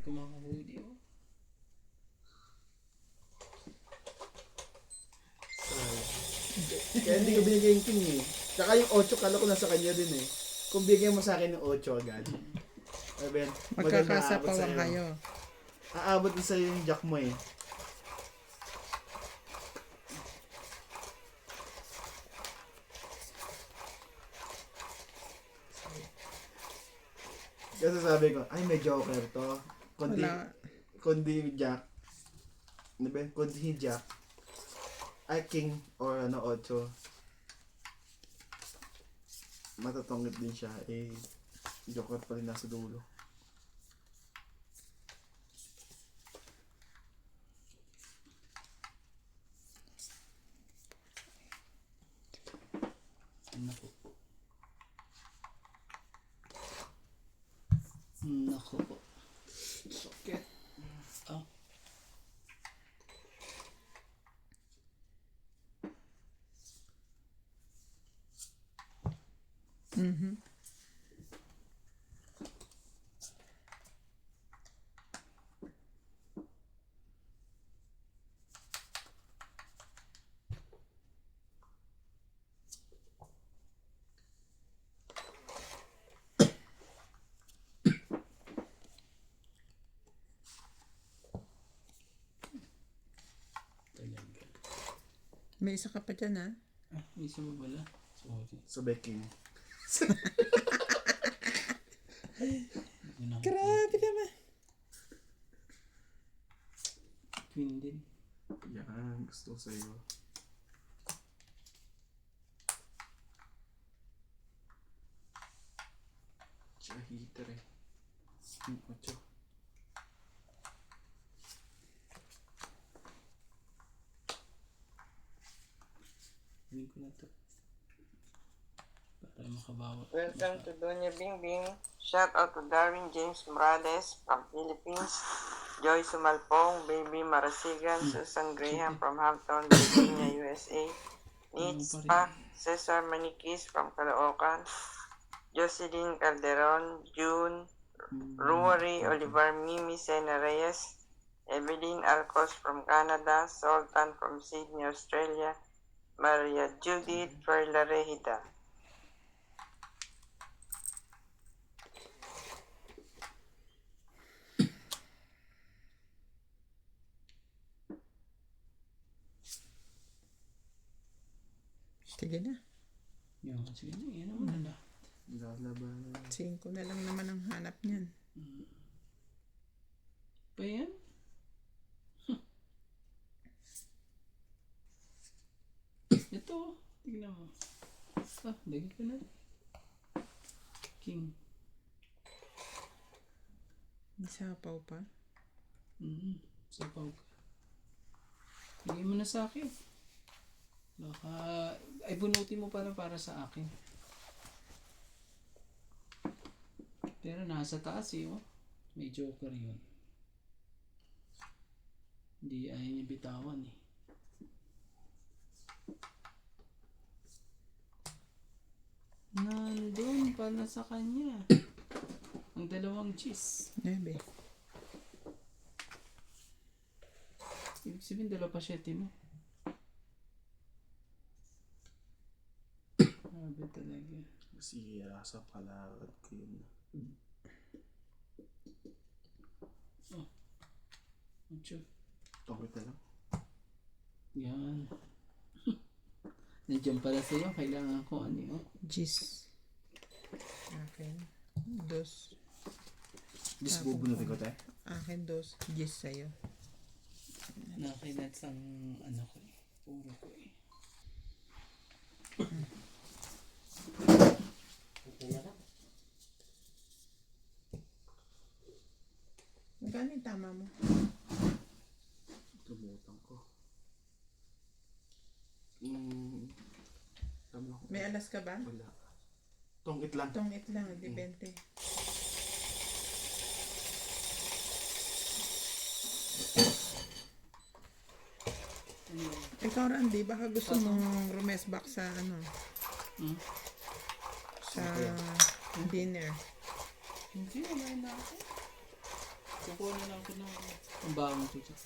ko makahuli. Oh. Kaya hindi ko binigay yung king eh. Tsaka yung 8, kala ko nasa kanya din eh. Kung bigyan mo sa akin ng 8 agad. Ben, Magkakasapawan kayo. Aabot din sa'yo yung jack mo eh. Kasi sabi ko, ay may joker to. Kundi jack. Ano ba? Kundi jack. Ay king or ano 8. Matatongit din siya. Eh, joker pa rin nasa dulo. Naku. Naku po. Sakit. Ah. Mhm. Talaga. May isa ka pa dyan, ha? Ah, may isa mo pala. Sorry. Sabi king. Yun ako. Grabe naman. Queen din. Yan, gusto ko sa'yo. Siya heater eh. 8. Gawin ko na to. Para makabawa. Welcome to Doña Bing Bing. Shout out to Darwin James Morales from Philippines. Joy Sumalpong, Baby Marasigan, Susan Graham from Hampton, Virginia, USA. Neats Pak, Cesar Manikis from Caloocan. Jocelyn Calderon, June, Ruari, Oliver Mimi Sena Reyes, Evelyn Alcos from Canada, Sultan from Sydney, Australia, Maria Judith Perla Rehida. Sige na. Yun, sige na. Yan naman na lahat. Lalaban. 5 na lang naman ang hanap niyan. Pa yan? Ito. Tingnan mo. Ah, lagi ko na. King. Isapaw pa. Sapaw ka. Bigay mo na sa akin. Baka, ay bunutin mo para sa akin. Pero nasa taas eh, oh. May joker yun. Hindi ayaw niya bitawan eh. Nandun pala sa kanya. Ang 2 cheese. 9. Ibig sabihin 2 pa 7 mo. Grabe talaga. Siya sa palakad ko yun. Oh. Mucho. Tongit na lang. Yan. Nandiyan pala sa'yo. Kailangan ko ano yun. Gis. Akin. 2. Just bubunutin ko tayo. Akin 2. Gis sa'yo. Nakinats ang ano ko eh. Puro ko eh. Magkano yung tama mo? Tumutang ko. Tama ko. May alas ka ba? Wala. Tongit lang. Tongit lang, di 20. Ikaw Randy, baka gusto mong rumes back sa ano? Sa dinner. Hindi, wala na ako. Kukuha na lang ako ng ang baon ko dyan.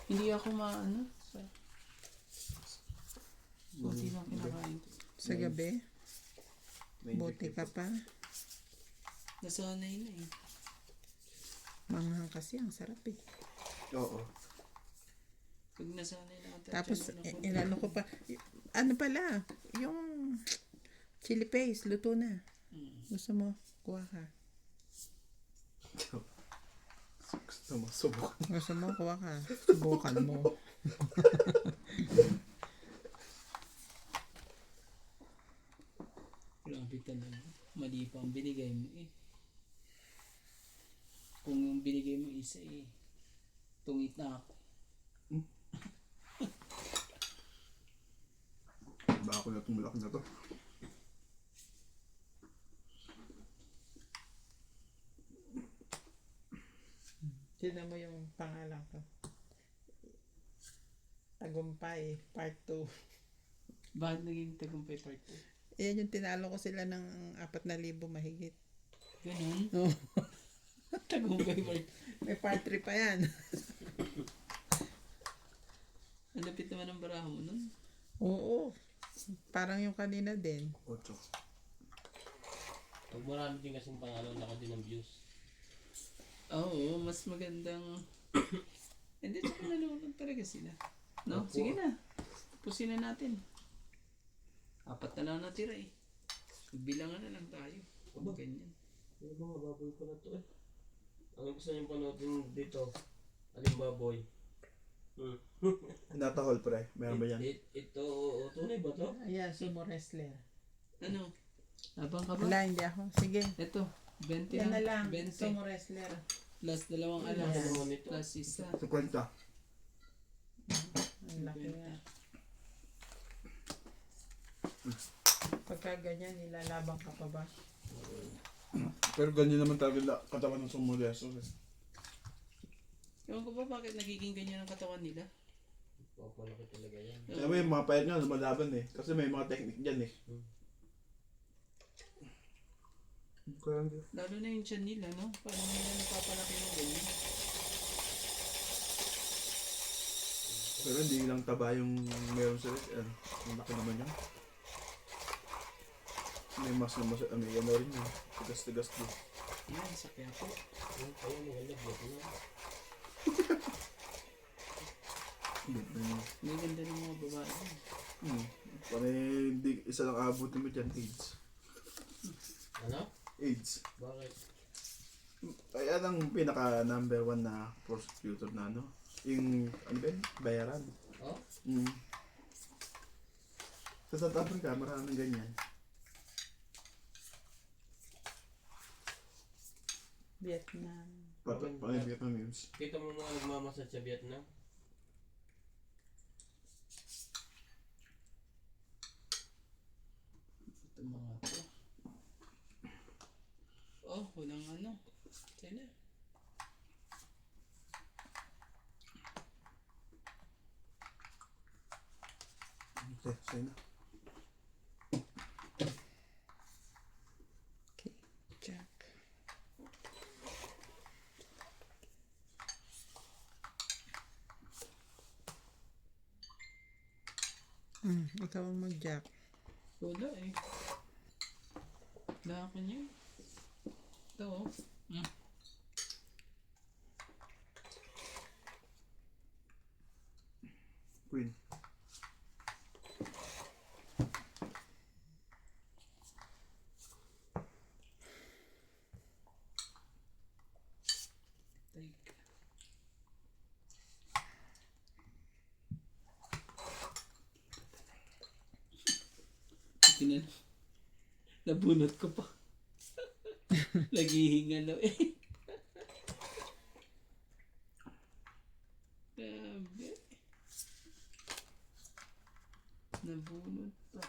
Hindi ako maano. Buti lang kinakain ko. Sa gabi, buti ka pa. Nasanay na eh. Manghang kasi, ang sarap eh. Oo. Pag nasanay na ata. Tapos, dyan ako. inano ko pa. Ano pala, yung chili paste, luto na. Gusto mo, kuha ka. Gusto mo, subok. Gusto mo, kuha ka. Subukan mo. Grabe talaga. Mali pa ang binigay mo eh. Kung yung binigay mo isa eh. Tungit na ako. Baka ko na itong malaki na to. Tignan mo yung pangalan ko. Tagumpay, part 2. Bakit naging tagumpay part 2? Ayan yung tinalo ko sila ng 4,000 mahigit. Ganun? No. Tagumpay part. May part 3 pa yan. Ang lapit naman ang baraha mo nun. Oo. Parang yung kanina din. 8. Pag marami din kasing pangalan, laki din ng views. Oo, mas magandang... Hindi, tsaka nanonood talaga sila. No? Opo. Sige na. Pusin na natin. 4 na lang natira eh. Bilangan na lang tayo. Huwag ganyan. Yung mga baboy pala to eh. Ang gusto niyong panoodin dito, aling baboy? Natahol pre. Meron ba yan? Ito, tunay ba to? Ayan, sumo wrestler. Ano? Abang ka ba? Wala, hindi ako. Sige. Ito. 20 Yan na lang. 20. Sumo wrestler. Plus 2 alas. Ano naman ito? Plus isa. 50. Ang laki nga. Pagka ganyan, nilalabang ka pa ba? Pero ganyan naman talaga katawan ng sumuleso. Ewan ko ba bakit nagiging ganyan ang katawan nila? Papalaki talaga yan. Kaya may mga payat nga lumalaban eh. Kasi may mga technique dyan eh. Kaya hindi. Lalo na yung tiyan nila, no? Paano nila napapalaki ng ganyan? Pero hindi lang taba yung meron sila. Ang laki naman yan. May mas na mas, may ano rin yun. Tigas-tigas din. Yan, sa kaya po. Yung kaya maganda, buto na. Hindi ganda ng mga babae. Para hindi isa lang abutin mo dyan, AIDS. Ano? AIDS. Bakit? Kaya lang pinaka number 1 na prosecutor na ano. Yung, ano ba yun? Bayaran. Oh? Sa South Africa, maraming ganyan. Vietnam. Vietnam news. Kita mo mga nagmamasad sa Vietnam? Ito mga to. Oh, walang ano. Sa'yo na. Okay, sa'yo na. Okay. Jack. Ikaw ang mag-jack. Wala eh. Wala ako niya. Ito oh. Queen. Take. Tinan. Nabunot ko pa. Naghihinga na eh. Grabe. Nabunot pa.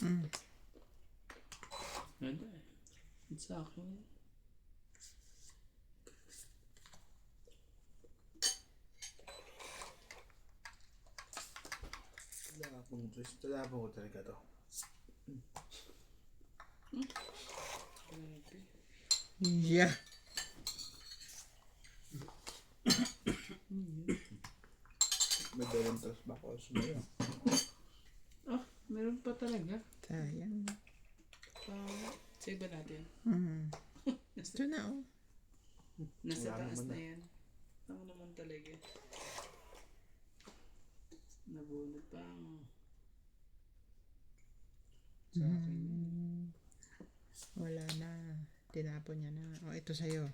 Mm. Ganda eh. It's sa akin. Talapang ko talaga to. Yeah. May dalawang tas bakos mo yun. Ah, meron pa talaga. Sayang. Save ba natin? Mm. Ito na oh. Nasa Wala taas naman na na. yan. Ang naman talaga. Nabunot pa ang sa akin. Wala na. Tinapon niya na. O, ito sa'yo.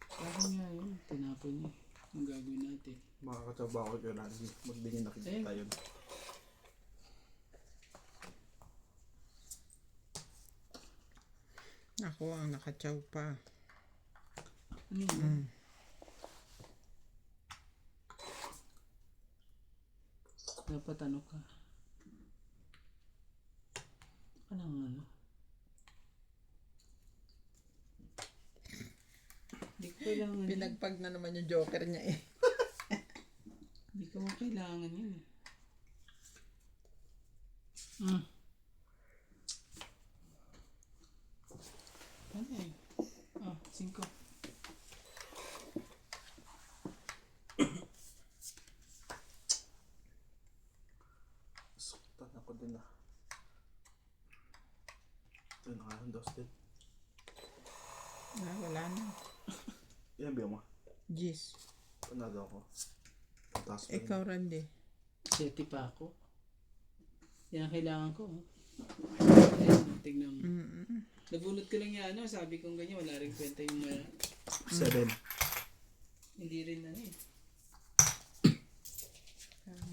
Sa akin nga yun. Tinapon niya. Ang gagawin natin. Makakatrabaho ko na. Magbigay na kita tayo. Ako ang nakatsaw pa. Ano yun? Dapat ano ka? Anong ano? Hindi ko kailangan yun. Pinagpag na naman yung joker niya eh. Hindi ko kailangan yun. Mm. Ano eh? Ah, 5. Suktan ako din ah. Ito na nga ang dusted. Wala na. Yan biyo mo. Jeez. Panado ako. Taas pa Ikaw, Randy. Seti pa ako. Yan kailangan ko. Ayan, tignan mo. Nabunot ko lang yan, ano, sabi kong ganyan, wala rin kwenta yung 7. hindi rin ano eh.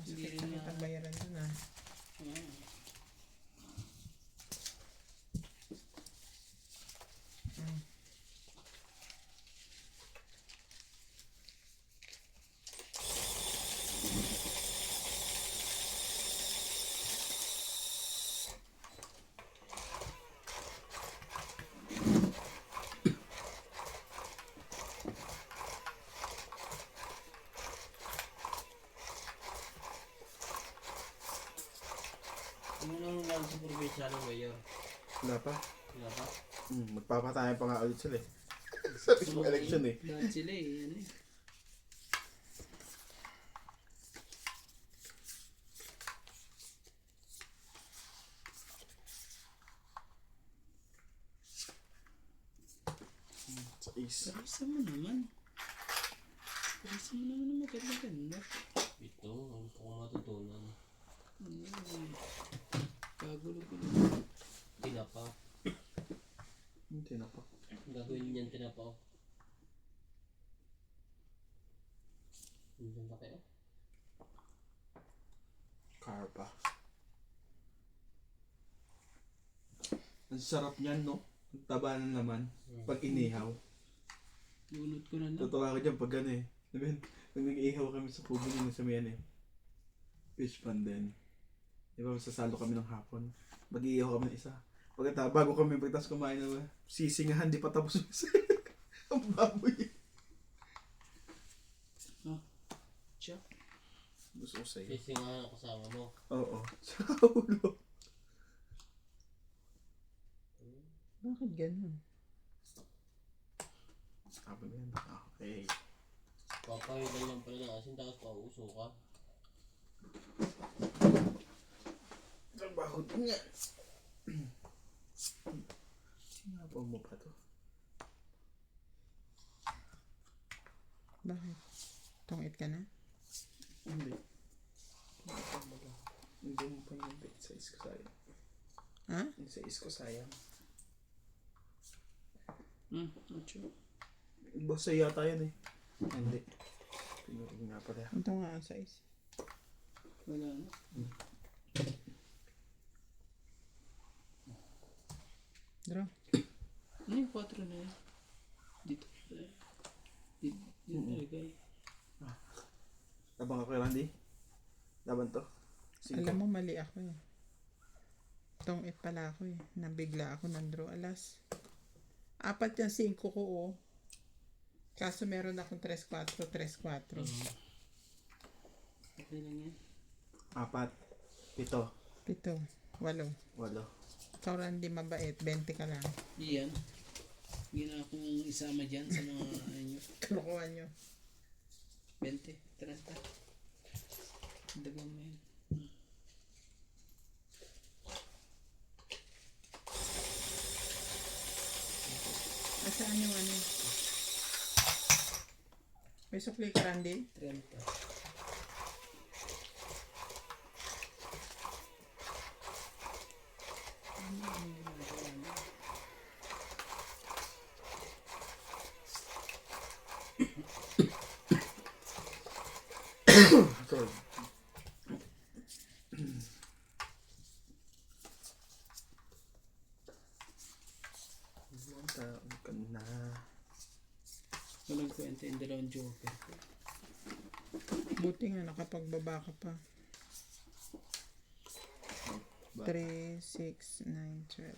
Masakit na kita bayaran dun ah. Ah. Ano nang lang sa probinsya ng mayor? Wala pa. Wala pa? Magpapatayan pa nga ulit sila eh. Sa mismong election eh. Lahat sila eh, ano eh. Sa is. Pero isa mo naman. Pero isa mo naman na maganda-ganda. Ito, ang gusto kong matutunan. Ano eh. Kagulo-gulo. Tinapa. Hindi na pa. Gagawin niyan tinapa. Hindi na kayo. Carpa. Ang sarap niyan no? Ang taba na naman. Pag inihaw. Bunot ko na lang. Totoo ako dyan pag ano eh. Sabihin, pag nag-ihaw kami sa kubo nyo sa mayan eh. Fish pan din. Di ba masasalo kami ng hapon. Mag-iihaw kami ng isa. Bago kami pagtas kumain na sisingahan, di pa tapos. Ang baboy. Check. Gusto ko sa'yo. Sisingahan ang kasama mo. Oo. Sa ulo. Bakit ganun? Sabi mo yan. Okay. Papahilan lang pala ng asin tapos pauso ka. Trabaho din nga. Sinabang mo pa to. Bakit? Tungit ka na? Hindi. Hindi mo pa yung bait size ko sayang. Ha? Yung size ko sayang. Ocho. Basta yata yan eh. Hindi. Pinurin nga pala. Ito nga ang size. Wala na. Draw. Ano yung 4 na yun? Dito. Dito nalagay. Labang ako kay Randy. Laban to. Alam mo, mali ako eh. Tong it pala ako eh. Nabigla ako ng draw. Alas. 4 yung 5 ko oh. Kaso meron akong 3-4, 3-4. Okay lang yan. 4, 7, 7, 8. 8. Ikaw lang di mabait. 20 ka lang. Iyan. Hindi na akong isama dyan sa mga ano. Kalokohan nyo. 20, 30. Dagang mo yan. Saan yung ano? May sukli ka, Randy? 30. Sorry. Taon ka na. Walang kwenta yung dalawang joker ko. Buti nga nakapagbaba ka pa. 3, 6, 9, 12.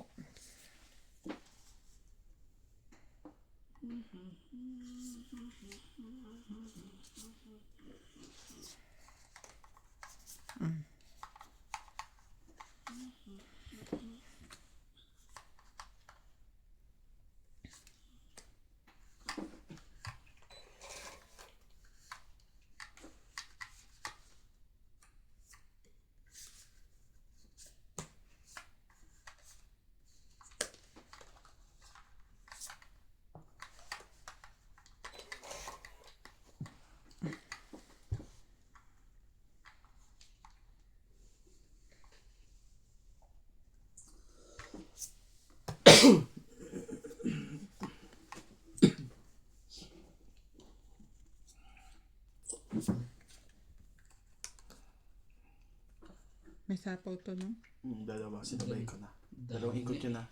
May sapaw to, no? Dalawa, sinabay ko na. Dalawang ikot yun na.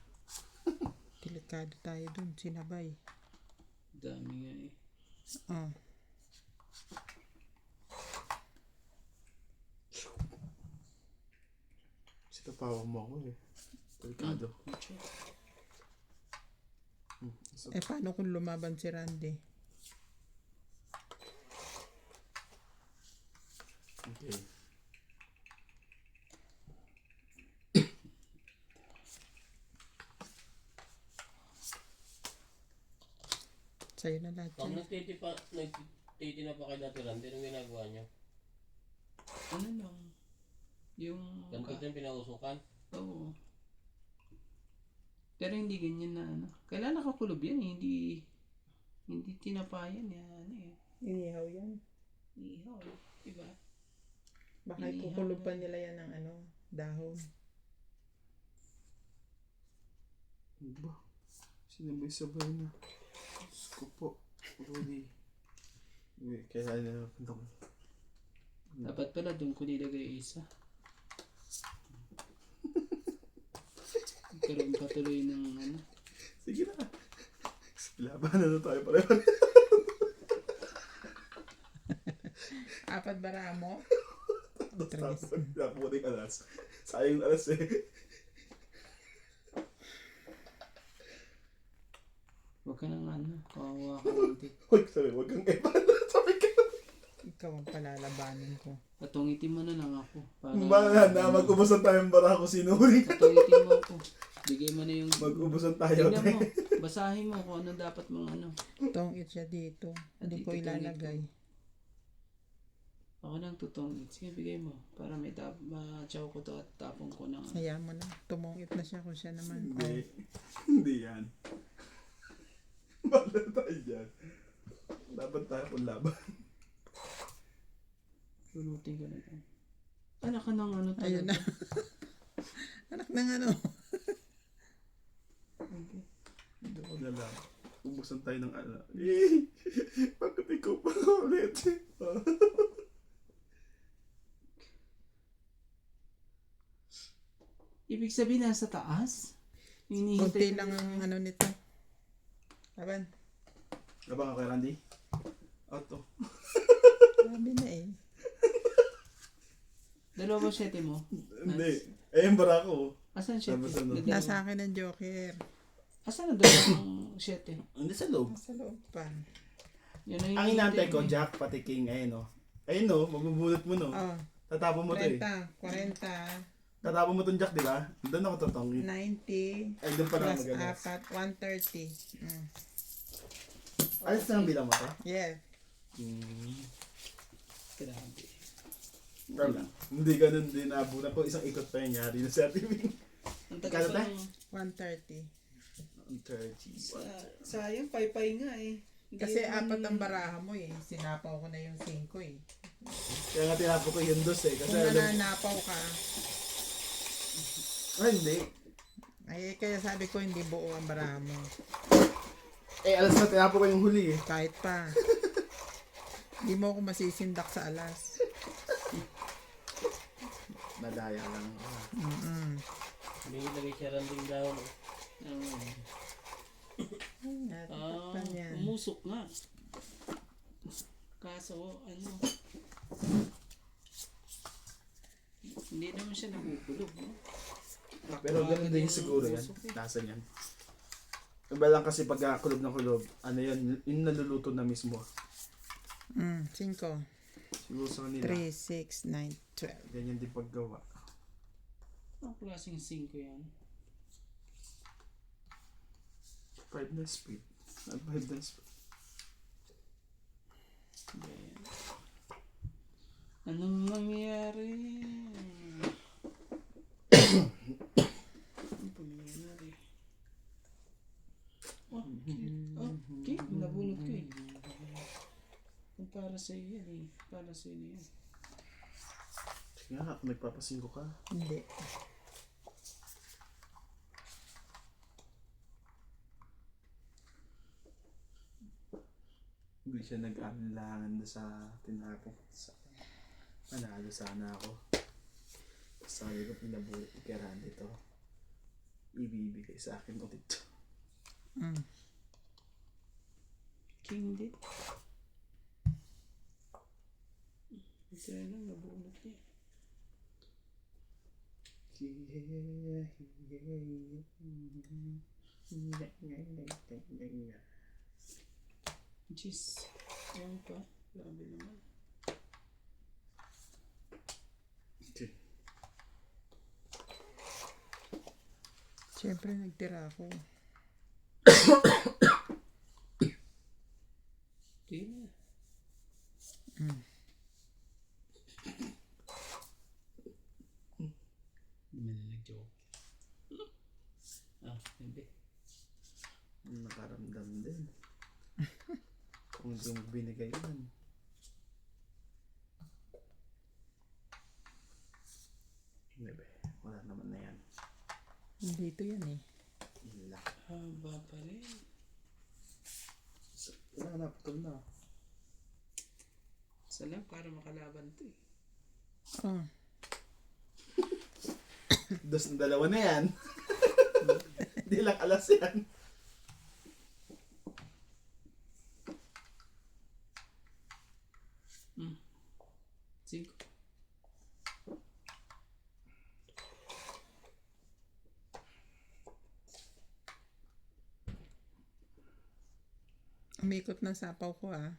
Delikado tayo dun, sinabay. Dami nga eh. Oh. Sinapawa mo ako eh. Delikado. Eh, paano kung lumaban si Randy? Okay. Sa'yo na lahat Pag yan. nagtitina pa kayo dati Randy, anong ginagawa nyo? Ano lang? Yung... Ganito yung pinausukan? Oo. Pero hindi ganyan na ano. Kailan nakakulob yan eh. Hindi tinapayan yan. Ano eh. Inihaw yan. Ihaw. Diba? Baka Inihaw ikukulob pa na. nila yan ng ano, dahon. Ba? Sinabay-sabay na. Diyos ko po. Rudy. Kaya na napunta ko. Dapat pala doon ko nilagay isa. Karoon patuloy ng ano. Sige na. Labanan na tayo pareho. 4 bara mo? Tapos napuputing alas. Sayang yung alas eh. Huwag ka nang ano. Kawawa ka konti. Huwag sabi, huwag kang epan. Sabi ka. Ikaw ang palalabanin ko. Patungitin mo na lang ako. Para Man, na mag-ubusan tayong bara ako sinuri. patungitin mo ako. Bigay mo na yung... Mag-ubusan tayo. Tingnan mo. Basahin mo kung ano dapat mong ano. Tongit siya dito. Hindi ko Dito, ilalagay. Ako lang tutungit. Sige, bigay mo. Para may ma-chow ko to at tapong ko na. Hayaan mo na. Tumungit na siya kung siya naman. Hindi. Hindi yan. Bala tayo dyan. Dapat tayo kung laban. Lulutin ko na yan. Anak ka ng ano talaga. Ayun na. Anak ng ano. Okay. Hindi ko na lang. Ubusan tayo ng ala. Bakit ikaw pa ulit? Ibig sabihin nasa taas? Kunti Hinihintay lang ang ano nito. Laban. Labang ako kay Randy? Auto. Sabi na eh. Dalawa ba siyete mo? Hindi. Eh, yung bara ko. Asan 7? Tapos ano? Nasa akin ang joker. Asan na doon ang 7? Hindi sa loob. Nasa loob pa. Yan ang Ang inaantay ko, eh. Jack, pati King, ayun no. Ayun no, magbubulot mo no. Oh, Tatapon mo to eh. 40, Tatapon mo tong Jack, di ba? Doon ako totong. 90, Ay, doon pa lang plus magalas. 4, 130. Alis na ang bilang mo to? Yeah. Grabe. Wala. Hindi ganun din naabutan ko. Isang ikot pa yung yari na sa atin. Ang tagal Kano pa tayo? ng... 130. Ang 30. Sayang, pay-pay nga eh. Hindi Kasi naman- 4 ang baraha mo eh. Sinapaw ko na yung 5 eh. Kaya nga tinapo ko yung dos eh. Kasi Kung alam, nananapaw ka, hindi. ay kaya sabi ko hindi buo ang baraha mo. Eh, alas na tinapo ko yung huli eh. Kahit pa. Hindi mo ako masisindak sa alas. Nadaya lang. May lagay siya randing down. Natakpan yan. Umusok nga. Kaso, ano, hindi naman siya nakukulog, no? Pero ganun din siguro yan. Nasa yan. Iba lang kasi pag kulob ng kulob, ano yan, yung naluluto na mismo. 5, Siguro sa kanila. 3, 6, 9, 12. Ganyan din paggawa. Ang klaseng 5 yan. 5 na speed. 5 na speed. Ayan. Anong nangyayari? Ano pa nangyayari? Oh, okay. Nabunot ko eh. Kung para sa'yo yan eh. Para sa'yo na yan. Sige nga, kung nagpapasingko ka. Hindi. Hindi siya nag-alangan sa tinapon. Manalo sana ako. Sabi ko pinabulit ni Kerandi to. Ibibigay sa akin ulit. King din. Ito na lang, nabunot niya. Jeez. Ayan pa. Grabe naman. Okay. Siyempre nagtira ako. Di na. Hindi man na nag-joke. Ah, hindi. Nakaramdam din. Kung hindi mo binigay yun. Hindi ba? Wala naman na yan. Dito yan eh. Ila. Haba pa rin. Wala na, putol na. Salam para makalaban to eh. Oh. Dos na dalawa na yan. Hindi lang alas yan. Cinco. Umikot na sapaw ko ah.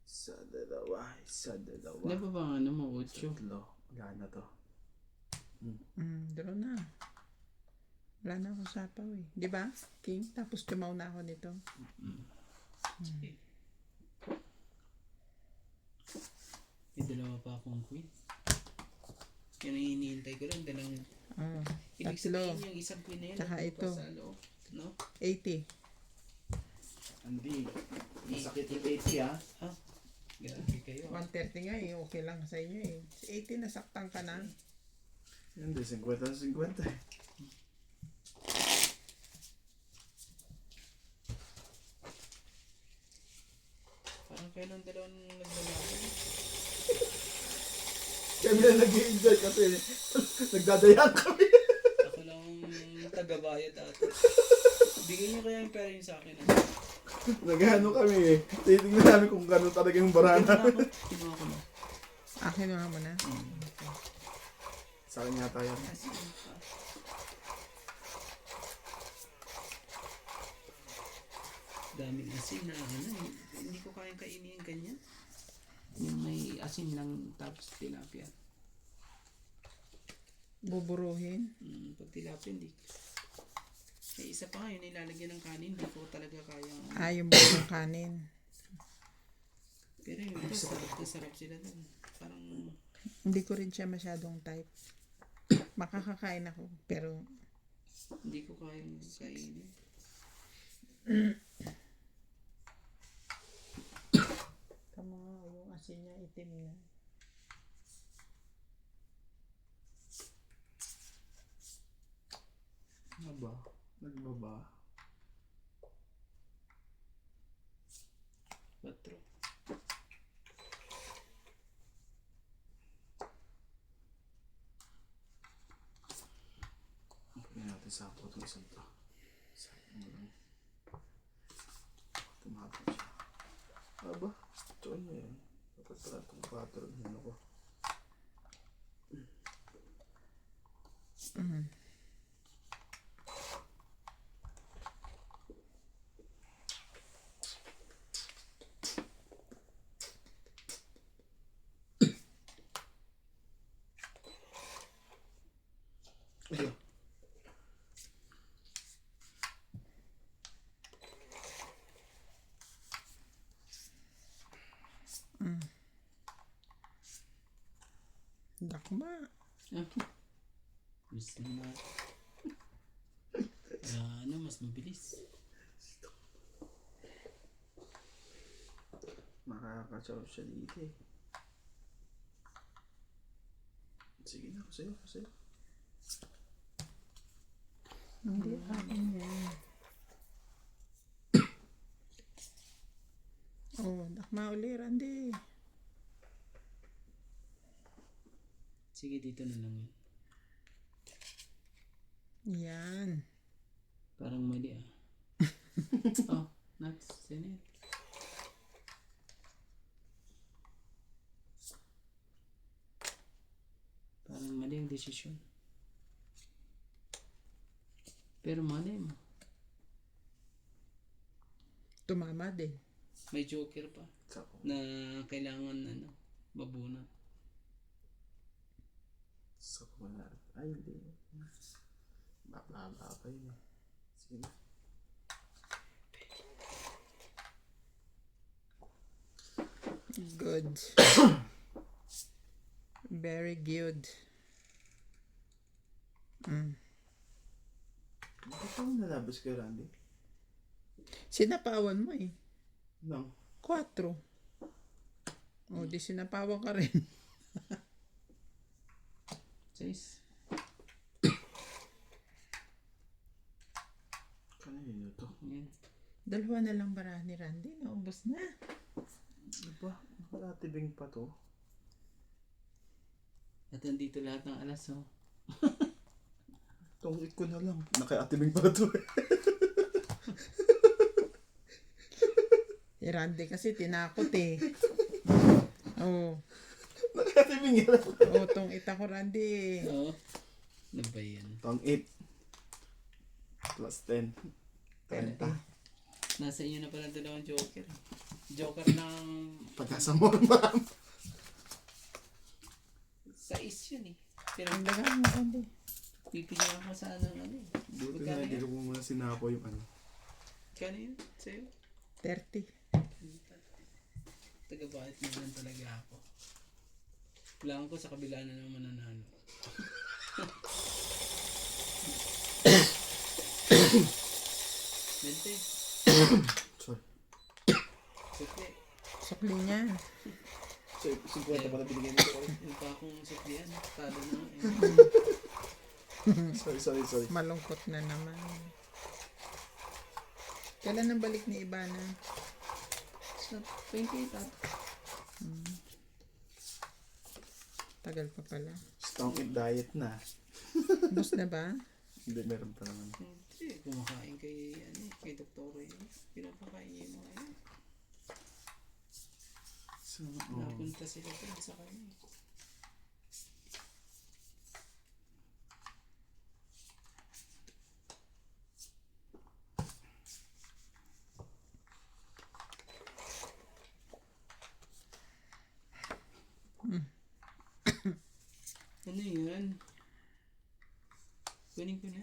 Isa, dalawa. Isa, dalawa. Ano ba bang ano mo, Ocho? Tatlo. Wala na to. Draw na. Wala na akong sapaw eh. Di ba? King? Tapos tumaw na ako nito. May dalawa pa akong queen. Yan ang hinihintay ko lang. Dalawang... Oh. Ibig Tatlo. sabihin yung isang queen na yun. Tsaka nandun pa ito. Sa loob, no? 80. Hindi. Masakit yung 80 ah. Ah, grabe kayo. 130 nga eh. Okay lang sa inyo eh. Sa 80 nasaktan ka na. Hindi, 50 na 50 eh. Parang kailang dalawang naglalaban. Kami na nag-enjoy kasi nagdadayaan kami. Ako lang ang tagabayad ata. Bigyan niyo kaya yung pera yun sa akin. Nagano kami eh. Titignan namin kung gano'n talaga yung barana. Kinuha ko na. Akin na mo na. Sa akin nga tayo. Asin pa. Daming asin na ano, hindi ko kayang kainin yung ganyan. Yung may asin lang tapos tilapia. Buburuhin. Pag tilapia hindi. May isa pa nga yun, nilalagyan ng kanin, hindi ko talaga kayang. Yung buong kanin. Pero yung iba, sarap na sarap sila dun. Parang, Hindi ko rin siya masyadong type. Makakakain ako, pero hindi ko kayang kainin. tama nga, yung asin niya itim na. Ano ba? Nagbaba. Patro. Pagyan natin sa ako itong isang to. Sayang mo lang. Tumatang siya. Aba, ito ano yan. Dapat pala itong pattern. Ano ko? Ayun. Dakma. Gusto na. Ano, mas mabilis. Makakatsaw siya dito eh. Sige na, sa'yo. Hindi, akin yan. Dakma uli, Randy. Sige, dito na lang yun. Yan. Parang mali oh, nuts. Sinit. Parang mali ang desisyon. Pero mali mo. Tumama din. May joker pa Sako. na kailangan mabunot. Sako na. Ay, hindi. Baba pa yun eh. Sige na. Good. Very good. Bakit ako nalabas kay Randy? Sinapawan mo eh. No. 4. Di sinapawan ka rin. 6. Kanino to? Yan. 2 na lang bara ni Randy. Naubos na. Diba? Nakalatibing pa to. At nandito lahat ng alas Tungit ko na lang. Nakaatibing pa to eh. Si Randy kasi tinakot eh. Nakaatibing yan. Tong ita ko Randy. Oo. Ano ba yan? Tong 8. Plus 10. 30. Nasa inyo na pala dalawang joker. Joker ng Pagkasa mo naman. 6 yun eh. Pero Ang dagang mo Randy. pipigyan ako sa ano Buti na hindi ko muna sinapo yung ano. Kano yun? Sa'yo? 30. Taga-bakit naman talaga ako. Kailangan ko sa kabila na naman mananalo. Mente. Sorry. Sukli. Sukli niya. So, 50 pala binigyan nito. Yung pa akong suklian. Talo na nga Sorry. Malungkot na naman. Kailan ang balik ni Ibana? Sa 28 at. Tagal pa pala. Stong it diet na. Ubus na ba? Hindi, meron pa naman. Hindi. Kumakain kay Doktor yun. Pinapakain niya yung mga yun. So, Napunta sila pa sa kanya. Ano yan? Kunin ko na.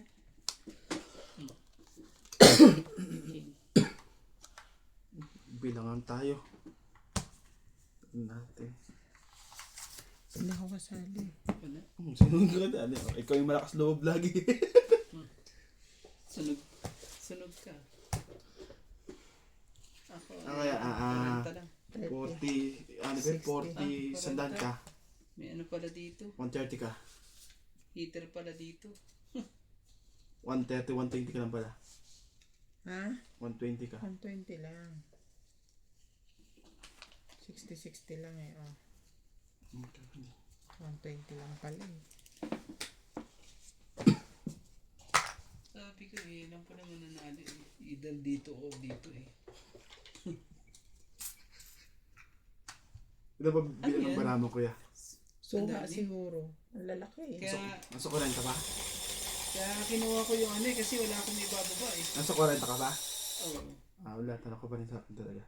Bilangan tayo. Natin. Hindi ako kasali. Ano? Sinunod ka na. Ano? Ikaw yung malakas loob lagi. Sunog. Sunog ka. Ako. Kaya, 40 lang. 40, ano ba? 40 sandan ka. May ano pala dito. 130 ka. Heater pala dito. 130, 120 ka lang pala. Ha? 120 ka. 120 lang. 60 lang eh. Oh. 120 lang pala eh. Sabi ko eh, alam ko naman nanalo eh. Either dito o dito eh. Ito ba Ano bilang yan? ng baramo kuya? Suha Ang dami. siguro. Ang lalaki eh. Kaya, Nasa 40 ka ba? kaya kinuha ko yung ano eh, kasi wala akong ibababa eh. Nasa 40 ka ba? Oo. Wala. Tanong ko pa rin sa akin talaga.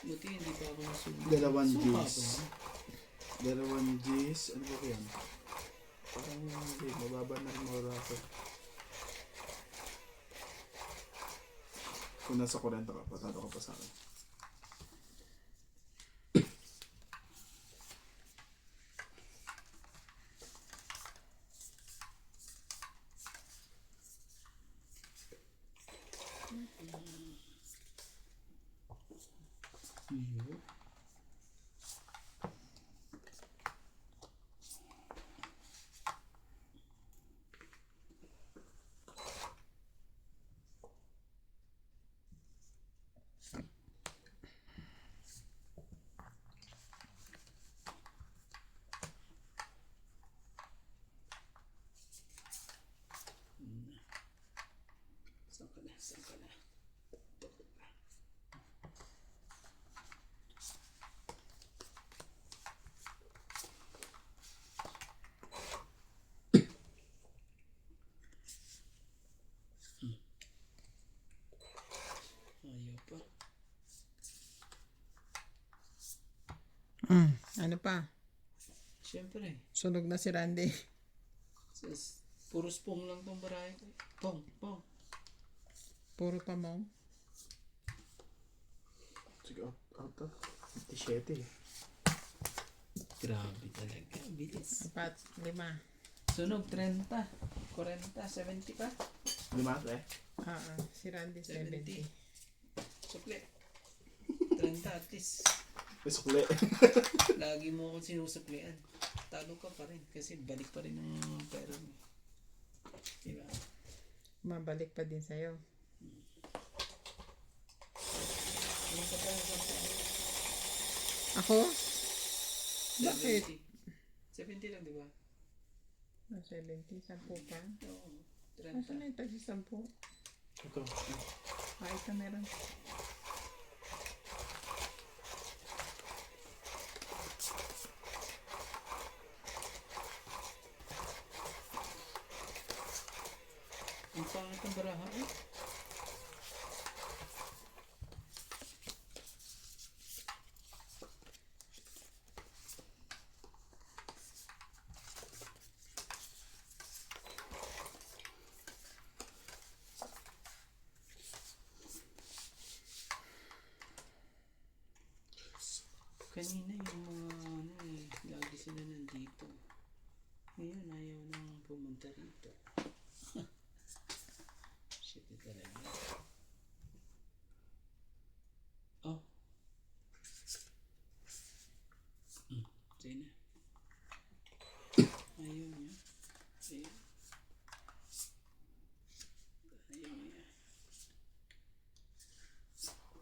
Buti hindi pa ako nasunog. Dalawang Suka Gs. ba? Dalawang Gs. Ano ba yan? Parang hindi. Mababa na rin mawala ako. Kung nasa 40 ka, patalo ka pa sa akin. Iyo. Saan ka na? Saan ka na? Ayaw pa. Ano pa? Siyempre. Sunog na si Randy. Puro spong lang tong barahe ko. Pong, pong. Puro pa mo. Sige, out. 57 eh. Grabe talaga. Bilis. 4, 5. Sunog 30. 40. 70 pa. Lima eh. Si Randy 70. Sukli. 30 at least. May sukli. Lagi mo akong sinusuklian. Talo ka pa rin. Kasi balik pa rin ang pera mo. Diba? Mabalik pa din sa'yo. Anong ka pa yung sampai? Ako? Bakit? 70 lang, diba? 70, 10 pa. Oo. 30. Nasaan na yung tagsi 10? Ito. Ito meron. Ang pangit ang baraha eh. Kanina yung mga ano eh, lagi sila nandito. Ngayon ayaw nang pumunta rito. Shit talaga. Oh. Sige na. Ayaw niya. Ayaw. Ayaw niya.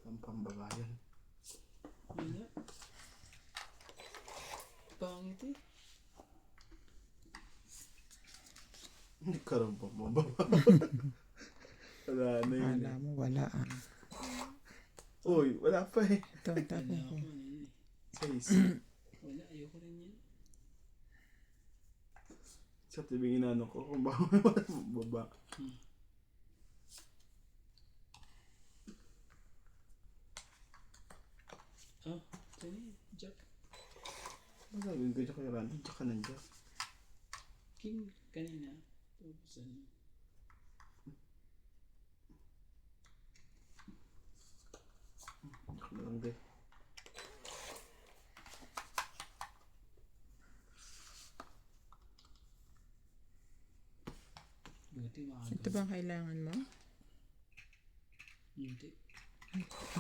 Ang pambabayan. Wala. Pangit eh. Karoon pa pambaba. Wala na yun. Wala mo, wala. Uy, wala pa eh. Ito, tapo Wala ko. ako ano yun eh. 6. Wala, ayoko rin yan. Sa tibing inano ko, kung baka may wala baba. Oh. Ito na yun. Jack. Ano gagawin ko dyan kay Randy? Diyan ka nandiyan. King kanina. Tapos ano. Diyan ka na lang din. Buti maaga. Ito bang kailangan mo? Hindi.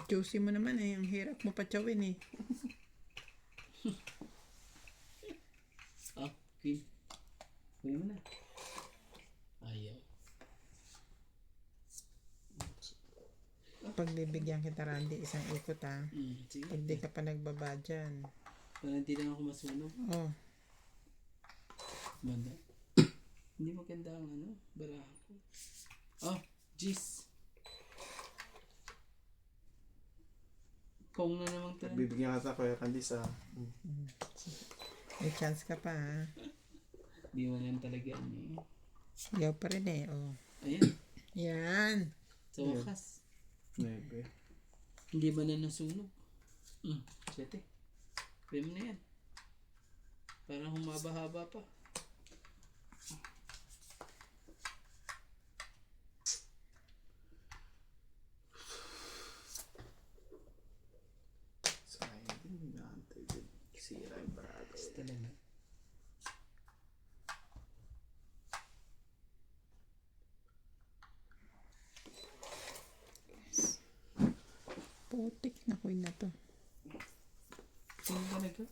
Juicy mo naman eh. Ang hirap mo patsawin eh. Ah, Queen. Kunin mo na. Ayaw. Pag bibigyan kita, Randy, isang ikot ha. Sige. Pag di ka pa nagbaba dyan. Para hindi lang ako masunog. Oh, Banda. Hindi maganda ang ano, baraha ko. Oh, jeez. Kung na namang tayo. Bibigyan ka kay Randy sa... may chance ka pa ha. Di mo lang talaga ano eh. Yaw pa rin eh. Oh. Ayan. Yan. Sa wakas. 9. Hindi ba na nasunog? 7. Pwede mo na yan. Parang humaba-haba pa. Sayang din. Naantay din. Sira yung barado. Tapos talaga. Putik na queen na to. Sino ba nagka?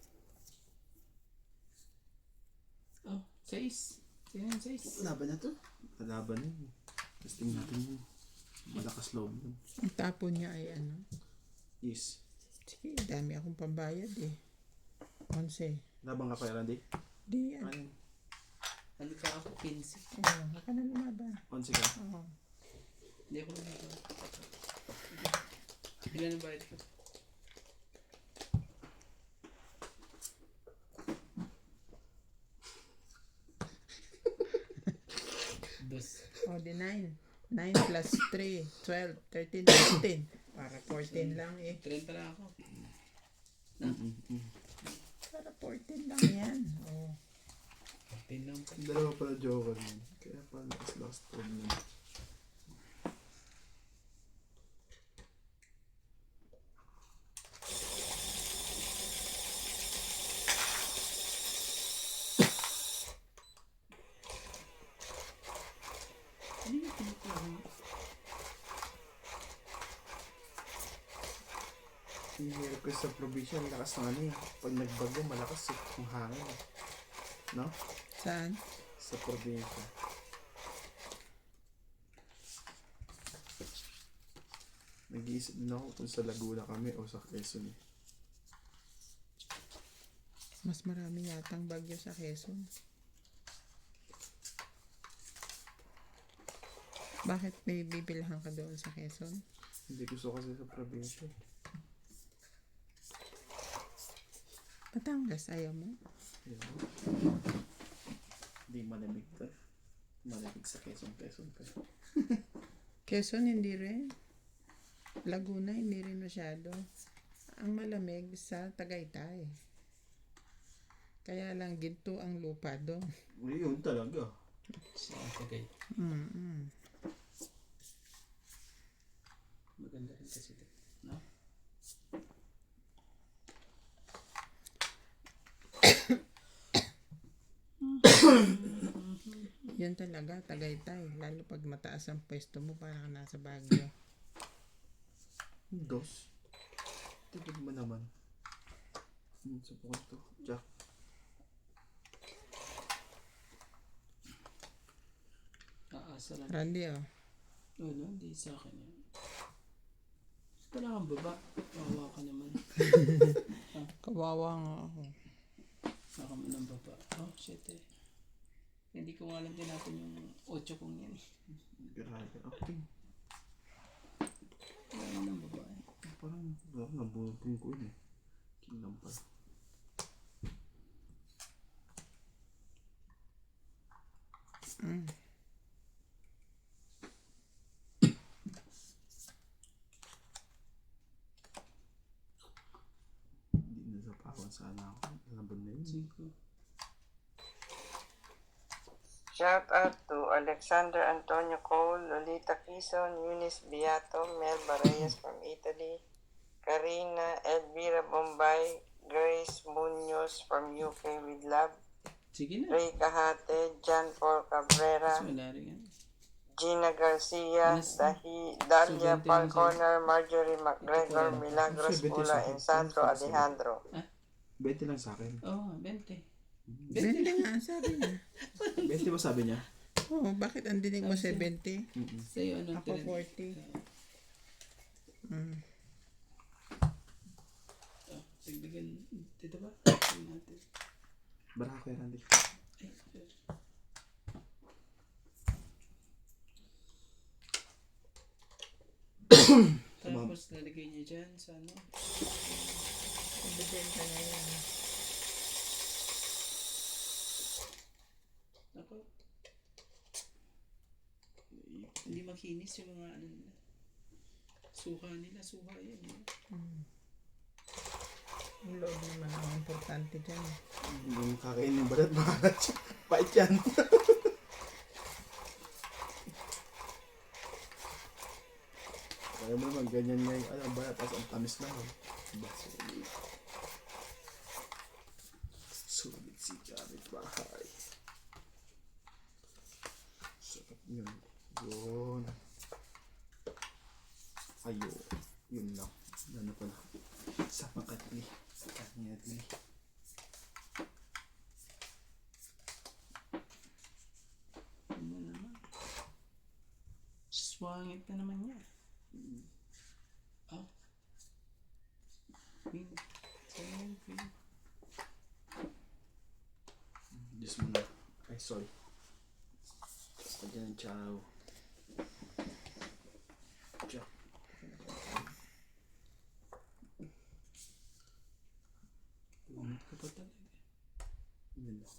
Oh, 6. Sino yung 6? Laban na to? Laban yun. Testing natin yun. Malakas loob yun. Ang tapo niya ay ano. Yes. Sige, dami akong pambayad eh. 11. Laban ka pa Randy? Di yan. Ano? Ano ka ako? 15. Oh, baka na lumaban. 11 ka. Oh. Hindi ako nagka. Ilan ang bayad ko? Dos. Oh, di 9. 9 plus 3, 12, 13, 14. Para 14 lang eh. 30 na ako. Para 14 lang yan. Oh. 10 lang pa. Dalawa pala joker yun. Kaya pala last round yun. Ano yung pinukuha mo? Yung hirap ko sa probinsya, ang lakas ng ano eh. Pag nagbago, malakas eh. Ang hangin eh. No? Saan? Sa probinsya. Nag-iisip din ako kung sa Laguna kami o sa Quezon eh. Mas marami yatang bagyo sa Quezon. Bakit may bibilhan ka doon sa Quezon? Hindi gusto kasi sa probinsya. Batangas, ayaw mo? Ayun. Hindi malamig ka. Malamig sa Quezon pa. Quezon, hindi rin. Laguna, hindi rin masyado. Ang malamig sa Tagaytay. Kaya lang ginto ang lupa doon. Ayun talaga. Sa Tagay. Maganda rin kasi ito. No? Yun talaga, Tagaytay. Lalo pag mataas ang pwesto mo, parang nasa Baguio. Dos. Tigil mo naman. Sa bukod to. Jack. Aasa lang. Randy, oh. Ano, hindi sa akin yan. Wala kang baba. Kawawa ka naman. Kawawa nga ako. Saka mo ng baba. Oh, shit eh. Hindi ko nga alam din natin yung 8 kong yan eh. Grabe. Okay. Wala mo ng baba eh. Parang nabutin ko yun eh. Kingdom pa. Hindi Awan sana ako. Nalabon na yun. 5. Shout out to Alexander Antonio Cole, Lolita Quezon, Eunice Beato, Melba Reyes from Italy, Karina, Elvira Bombay, Grace Munoz from UK with love, Sige na. Ray Cahate, John Paul Cabrera, Kasi wala rin yan. Gina Garcia, Yes. Dalia 70 lang Falconer, Marjorie McGregor, Ito po. Milagros 70 Pula, sa akin. and Sandro 70. Alejandro. 20 lang sa akin. Oo, 20. 20 nga, sabi niya. 20 ba sabi niya? Oh, bakit ang dinig mo 70? Sa'yo, anong Ako tinan? 40. Mm. Dagdagan. Dito ba? Tingnan natin. Bara ko Randy. Ay, tapos lalagay niya dyan sa ano. Ibibenta niya yan. Ako. Hindi makinis yung mga ano nila. Suha nila, suha yan. Eh. Ang loob naman ang importante dyan. Hindi mo kakain yung balat, makalat siya. Pait yan. Kaya mo naman, ganyan nga yung ang balat, tapos ang tamis lang. Diba, sulit si Jared Bahay. Sarap yun. Yun. Ayun. Yun lang. Ano pa na. Sa makatli. Kanya din. Ano naman. Swangit na naman niya. Oh. Queen. Sa'yo, Queen. Diyos mo na. Ay, sorry. Basta dyan, ciao. Ciao. Umit ka pa talaga. Yun lang.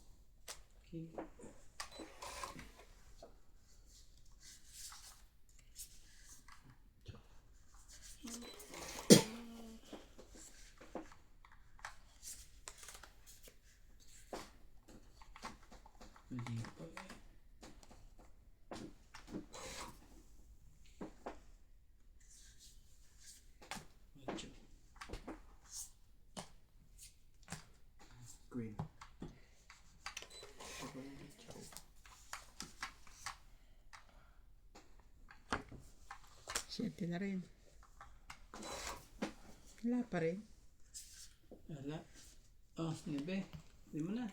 Okay. Hindi pa eh. Medyo. Queen. Ciao. Siyete na rin. Wala pa rin. Wala. Oh, nebe. Hindi mo na.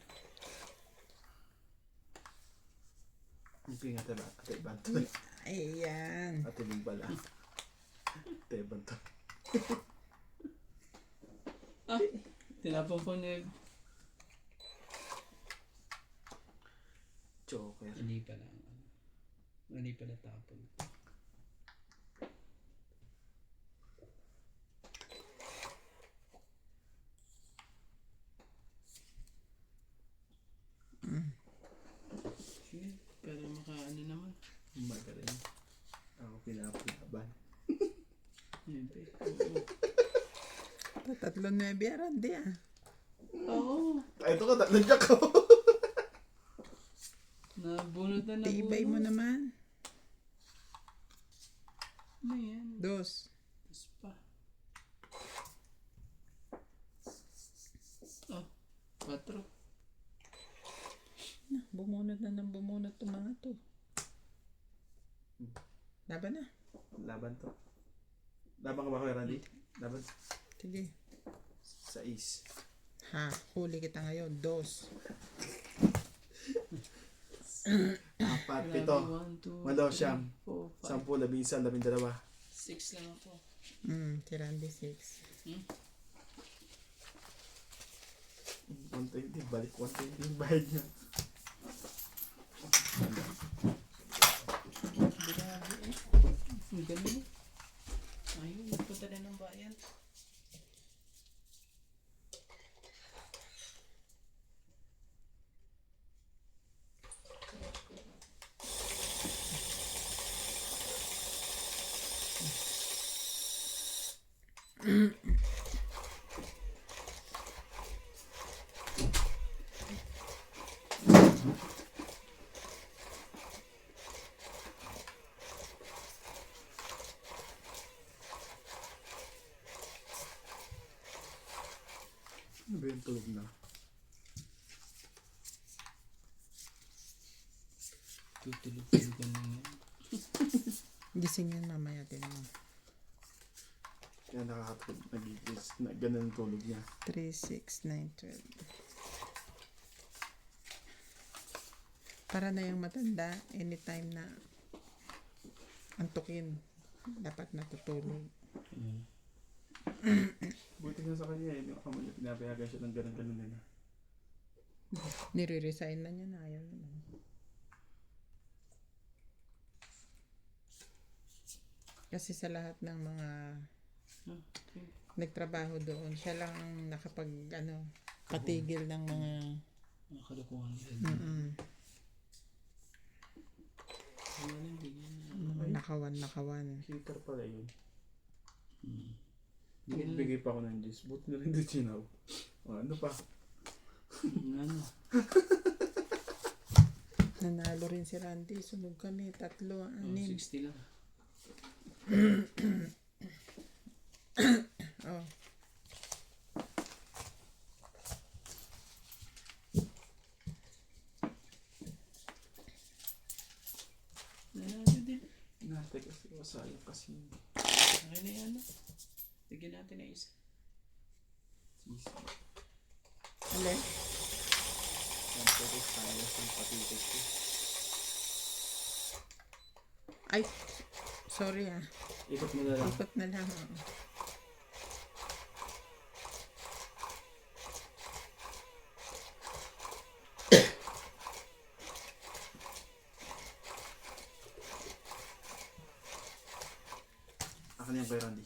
Okay nga tayo. Ate Banto. Ayan. Ate Bing pala. Ate Banto. Ah, tinapon ko ni... Joker. Mali pala. Mali pala tapon. Sige, para makaano naman. Magaling. Ako pinapalaban. Nebe. Tatlo na biyaran di ah. Oo. Ay, ito ka. Nandiyak ko. Nabunot na nabunot. Tibay mo naman. Ano yan? Dos. Tapos pa. Oh, 4. Bumunot na ng bumunot itong mga to. Laban na. Laban to. Laban ka ba kay Randy? Laban. Sige. Sa is. Ha, huli kita ngayon. Dos. 4, 7. 1, 2, Malo, siyam. 4, 5. 10, 11, 12. 6 lang ako. Si Randy 6. 120. Balik 120 yung bayad niya. Grabe eh. Ang galing. Ayun, nagpunta na ng bayan. Ano ba yung tulog na? Tutulog-tulog ka na nga. Gising yan mamaya din mo. Kaya nakakatulog. Nagigis. Na, ganun ang tulog niya. 3, 6, 9, 12. Para na yung matanda, anytime na antukin, dapat natutulog. Buti nga sa kanya eh. Yung kamo niya, pinapayagan siya ng ganun-ganun nila. Nire-resign na niya na ayaw naman. Kasi sa lahat ng mga nagtrabaho doon, siya lang ang nakapag patigil ng mga Mga kalukuhan nila. Wala lang, bigyan na. mga nakawan. Hitter pala yun. Bigyan na. Bigay pa ako ng juice. Buti na rin doon sinaw. O, ano pa? Ano? Nanalo rin si Randy. Sunog kami. 3, 6. 60 lang. Oh. Nanalo din. Natin kasi masayang kasi. Okay na yan. Tigyan natin na isa. Sisi. Alin? Ang pwede sayang yung patitis ko. Ay, sorry Ikot mo na lang. Ikot na lang. Akin yan kay Randy.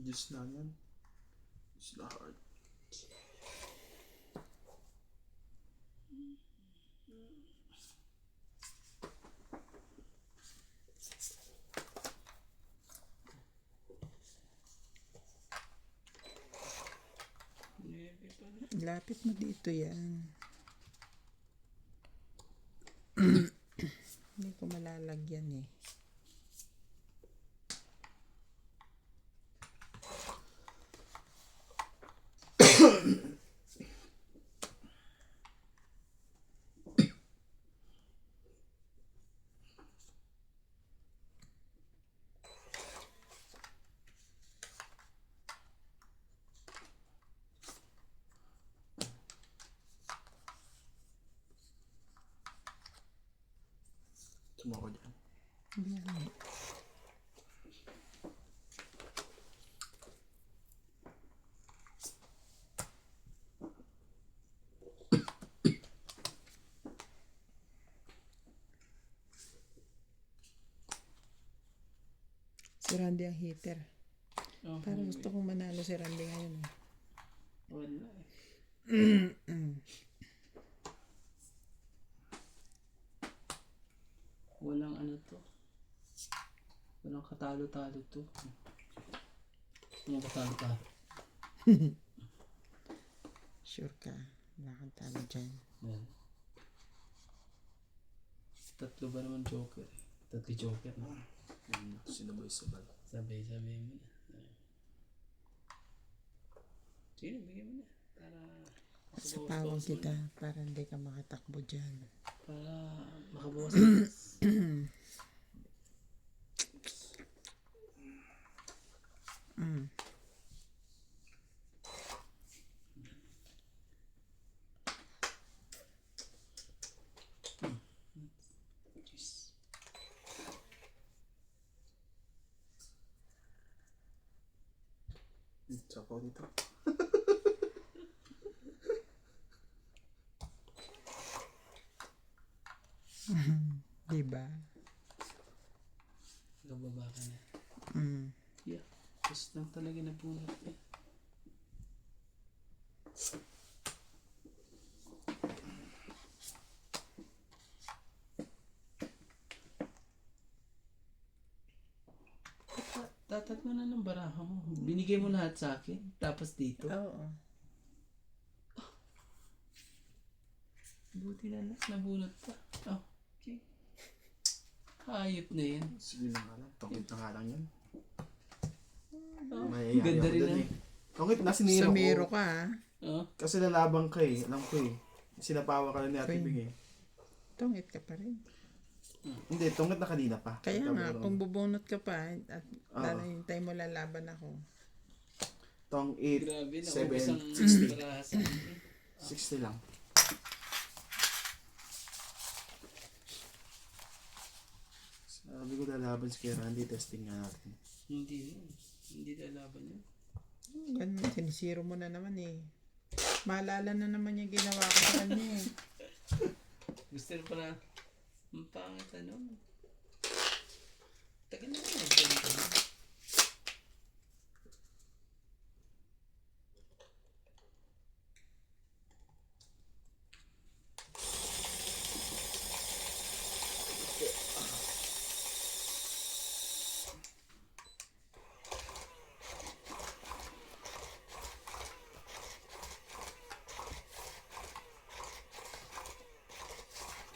Juice na yan. Juice na hard. Lapit mo dito yan. Hindi ko malalagyan eh. Sumako dyan. Yan. Si Randy ang hitter. Oh, Parang gusto kong manalo si Randy ngayon. wala eh. Walang ano to. Walang katalo-talo to. Walang katalo-talo. Sure ka. Wala kang talo dyan. Yan. Tatlo ba naman joker eh? Tatlo joker na. Sinabay-sabay. Sabay-sabay mo na. Sino, bigyan mo na. Para Sa makabawas-bawas pawang mo kita na. para hindi ka makatakbo dyan. Para makabawas. Jeez. Sapaw dito. Diba? Nababa ka na. Mm. Yeah. Tapos lang talaga nabunot niya. Tatat mo na ng baraha mo. Binigay mo lahat sa akin. Tapos dito. Oo. Buti na lang. Nabunot pa. Oh, okay. Hayop na yan. Sige na nga lang. Tungkit na nga lang yan. Oh, Mayayari ganda ako rin dun na. eh. Tungkit na sinira Sumiro ko. ka ha. Oh, Kasi lalabang ka eh. Alam ko eh. Sinapawa ka na ni Ate Fine. Bing eh. Tungit ka pa rin. Hindi, tungkit na kanina pa. Kaya nga, Pagka- kung bubunot ka pa at Oo. lalahintay mo lalaban ako. Tong 8, grabe. 7, Naubos ang 60. baraha sa akin. 60 lang. Sabi ko lalaban si Kuya Randy, testing nga natin. Hindi yun. Hindi lalaban yun. Ganun, sinisiro mo na naman eh. Maalala na naman yung ginawa ko sa kanya eh. Gusto rin pala. Ang pangit ano. Tagal na nga nagganito.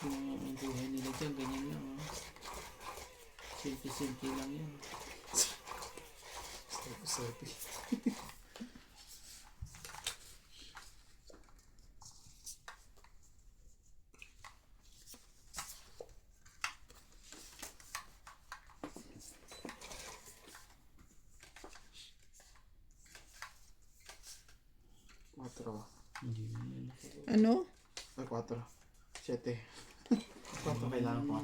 Yung buhay nila dyan, ganyan lang. Oh. Simple-simple lang yan. Sorry. Quattro. Hindi mo yan ako. Ano? Ay, 4. 7. 4 kailangan 4.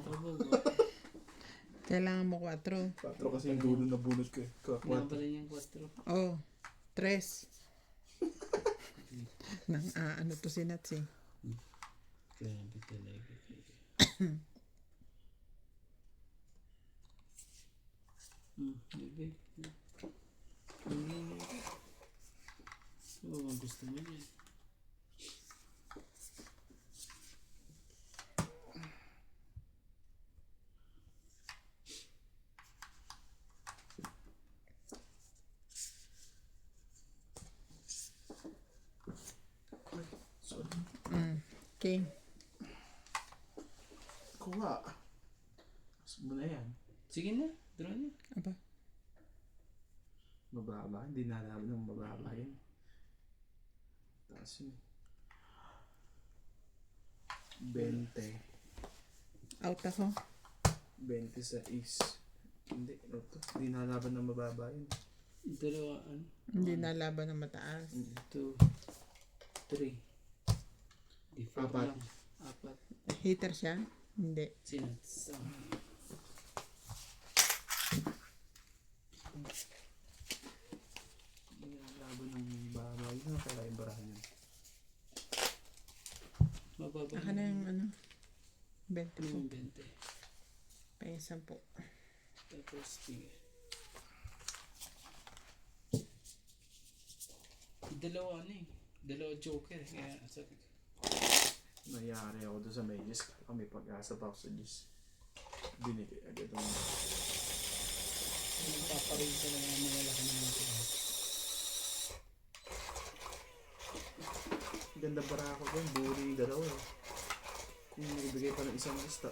Kailangan mo 4. 4 kasi yung dulo na bunot ko eh. Kailangan 4. pa rin yung 4. Oh, 3. Nang ano to si Nats eh. Grabe talaga. Bebe. Hindi mo. Oo, ang gusto mo yan. Sorry. Okay. Kuha. Gusto mo na yan. Sige na, draw na. Aba. Mababa. Hindi nalaban ng mababa yun. Taas yun. 20. Out ako. 20 sa is. Hindi. Ano to? Hindi nalaban ng mababa yun. Dalawaan. Hindi nalaban ng mataas. 2, 3. Di 4 Apat. lang. 4. Hater siya? Hindi. Sinats. Hindi nalaban ng mababa yun. Kaya yung barahan yun. Mababa. Aka na yung ano. 20 Ano po. yung 20? Pa yung 10. Tapos, sige. Dalawa ano eh. Dalawa joker. Kaya sabi ko. Nayari ako doon sa may Diyos. Kami pag-asa pa ako sa Diyos. Binigay agad ang Nagpaparin sa mga malalaki naman sila. ganda para ako doon. Buri dalawa eh. Kung ibigay pa ng isang lista.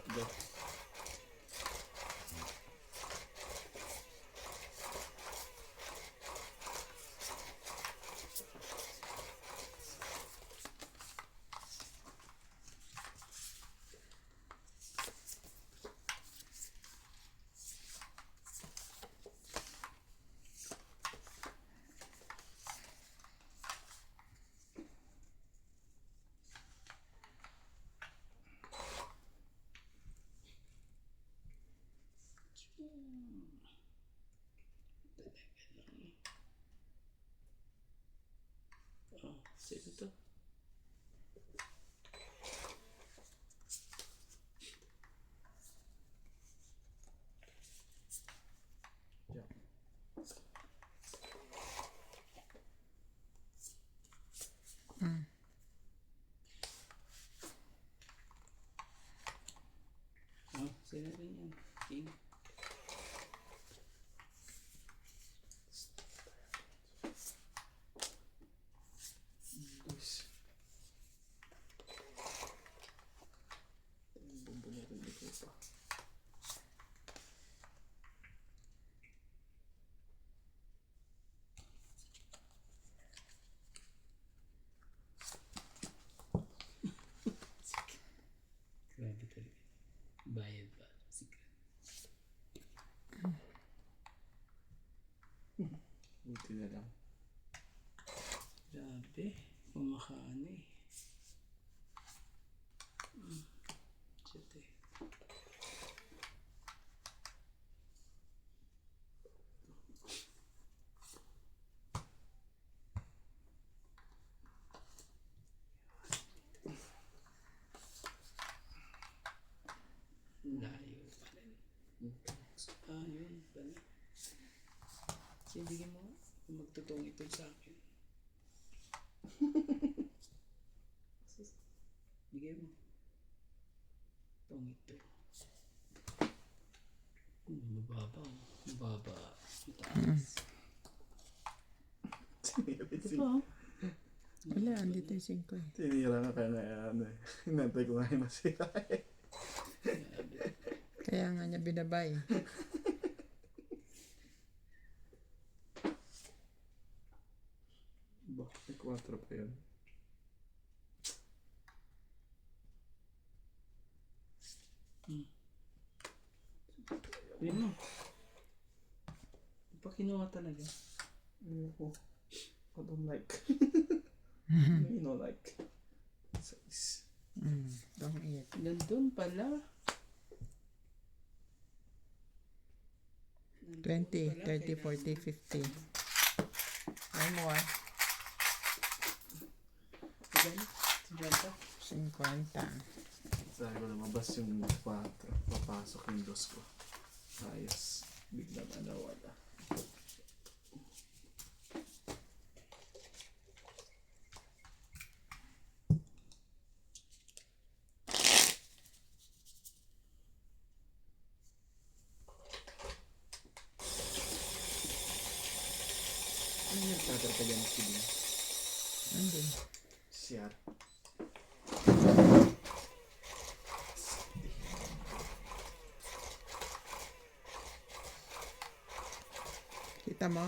Baka ano eh. Shit eh. Layo pala. Yun pala. Sige mo, magtutong ito sa akin. Bigay mo. Itong ito. Mababa. Mababa. Mataas. Sinira Ito pa oh. Wala, andito yung 5 eh. Sinira nga kaya nga ano eh. Hinantay ko nga yung masira eh. Kaya nga niya binabay. Ba, may 4 pa yun. Ayun mo. Di pa kinuha talaga. Ayoko. I don't like. You know like. 6. Don't eat. Nandun pala. 20, 30, 40, 50. Ay mo ah. Ilan? 50. Sabi ko lumabas yung 4. Papasok yung 2 ko. Ayos. Biglang wala. Ano yung nagtatar ka dyan, Steve? Andun. CR. Kita mo?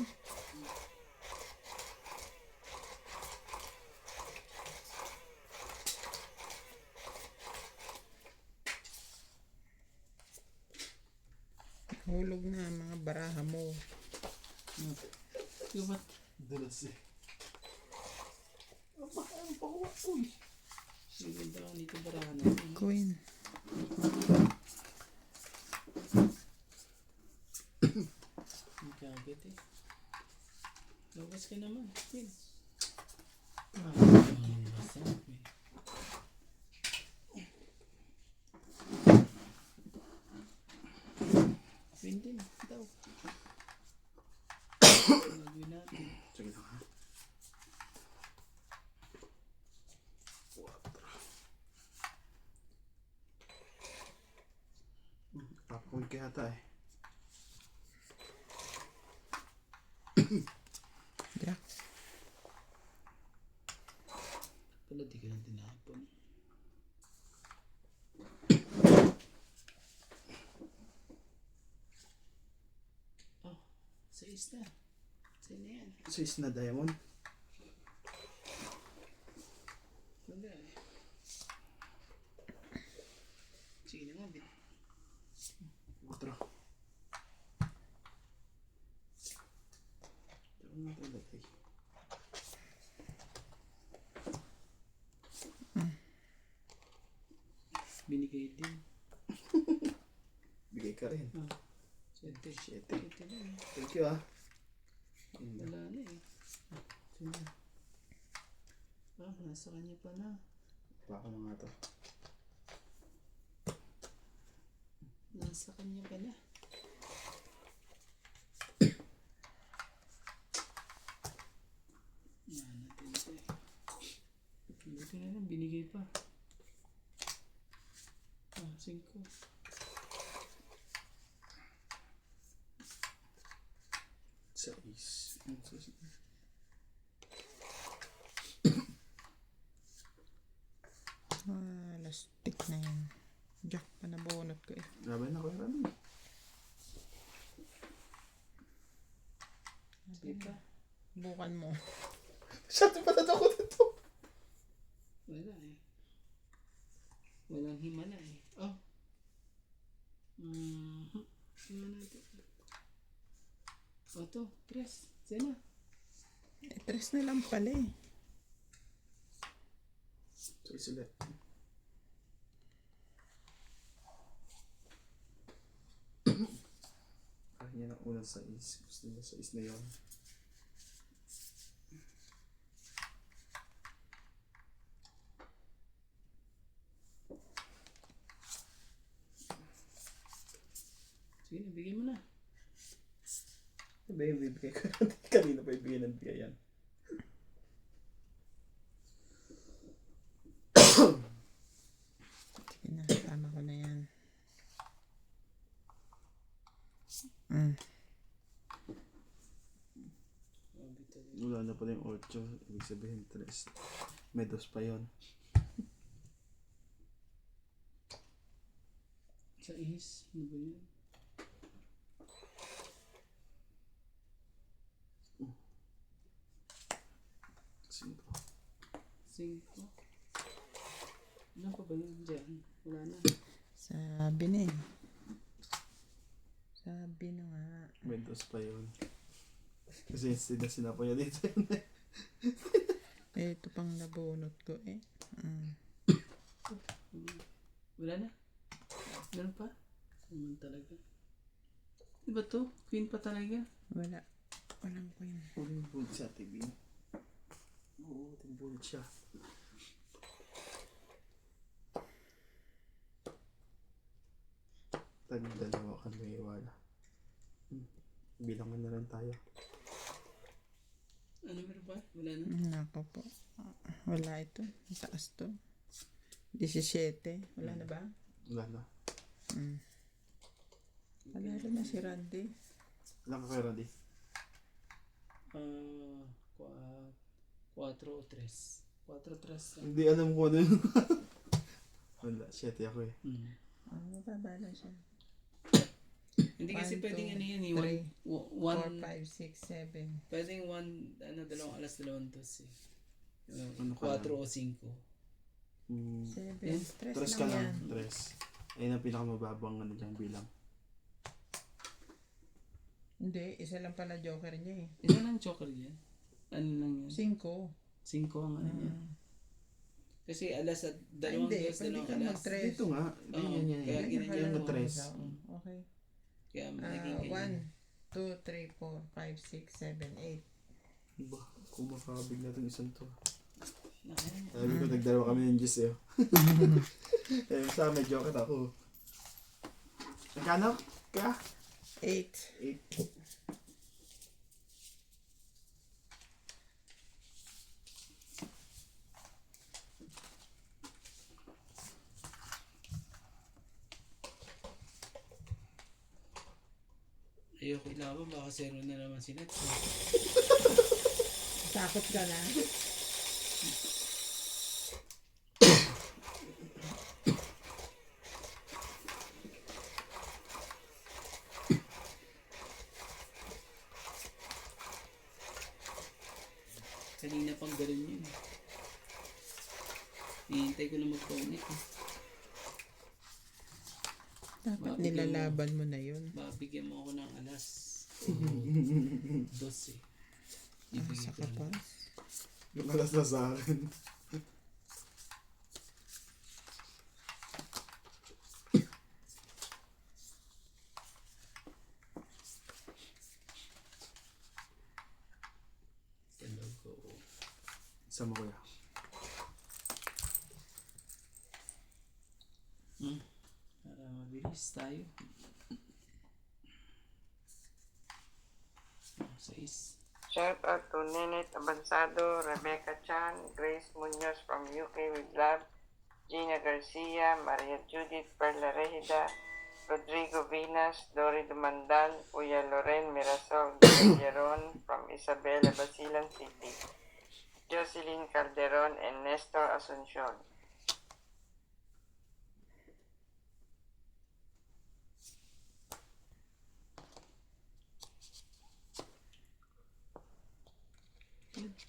Hulog na ang mga baraha mo. Yung ba't? Dalas eh. Ano pa ko? Uy! Ang ganda ko nito barahan natin. Queen. Ang kagat eh. Labas ka naman. Queen. Basta. Queen din. Daw. Nagawin natin. Sige lang ha. 4. Papakuin ka yata eh. Jack. Pala di ka na tinapon. Oh, 6 na. Sino yan? 6 na diamond. Wala eh. Sige na nga, bit. 4. Ano na talaga eh. Binigay din. Bigay ka rin. Oh, 7. 7. 7 lang. Thank you ah. Ganda. Wala na eh. Sino? Nasa kanya pa na. Baka mga to. Nasa kanya pa na. Natin ito eh. Buti na lang, binigay pa. 5. 6. Lastik na yan. Jack pa nabunot ko eh. Laban na ko yung rami. Sige pa. Bukan mo. Shut up, patat ako dito. Wala eh. Walang himala eh. Oh. Hima natin. O to, 3. Sena. Eh, 3 na lang pala eh. So, sila. Yan ang unang size. Gusto niya size na yun. Sige, nabigay mo na. Ano ba yung bibigay ko? Kanina pa ibigay ng bigay yan. Sige na, tama ko na yan. Mm. Wala na pala yung 8. Ibig sabihin 3. May 2 pa yun. Sa is, ano ba yun? Cinco. 5. Ano pa ba yun dyan? Wala na. Sabi na eh. Sabi na nga. May 2 pa yun. Kasi instead na sinapo niya dito. Eh, ito pang nabunot ko eh. Mm. Wala na. Meron pa? Naman talaga. Diba to? Queen pa talaga. Wala. Walang queen. Huwag yung bullet sa TV. Oo, yung bullet siya. Tag-dalawa ka may iwala. Bilang mo na rin tayo. Ano meron pa? Wala na. Nako po. Wala ito. Taas to. 17. Wala na ba? Wala na. Mm. Panalo na si Randy. Wala ka kayo, Randy? 4 o 3. 4-3 lang. Hindi alam ko ano yun. Wala, 7 ako eh. Mababa lang siya. Hindi kasi 1, pwedeng 2, ano yan eh. 3, 1, 4, 5, 6, 7. pwedeng 1, dalawang alas, dalawang dos eh. Ano ka 4 lang? o 5. 7. Yan. 3 Tres lang ka yan. lang. 3. Ayun ang pinakamababang ano dyan bilang. Hindi, isa lang pala joker niya eh. Isa lang choker yan. Ano lang yan? 5. 5 ang ano yan. Kasi alas at dalawang Hindi, dos, pwede dalawang ka alas. mag-tres. Dito nga. Oo, Ganyan yan. kaya Yan ginanyan yung mo. 3. Okay. Kaya naging ganyan. 1, 2, 3, 4, 5, 6, 7, 8. Ba, kumakabig na itong isang to. Nakayan. Sabi ko, nagdalawa kami ng juice eh. Eh, sa amin, joke ako. Nagkano ka? 8. 8. Ayoko ilaban, baka 0 na naman si Nets. Takot ka na. Kanina pang ganun yun. Hihintay ko na mag-connect eh. Dapat nilalaban mo na yun. Bigyan mo ako ng alas. Dos eh. Ibigay Sa ko lang. kapas. Yung alas na sa akin. Hello ko. Isa mo kuya. Para mabilis tayo. 6. Shout out to Nenet Abansado, Rebecca Chan, Grace Munoz from UK with love, Gina Garcia, Maria Judith Perla Rejida, Rodrigo Vinas, Dory Dumandal, Kuya Loren Mirasol Calderon from Isabela, Basilan City, Jocelyn Calderon, and Nestor Asuncion.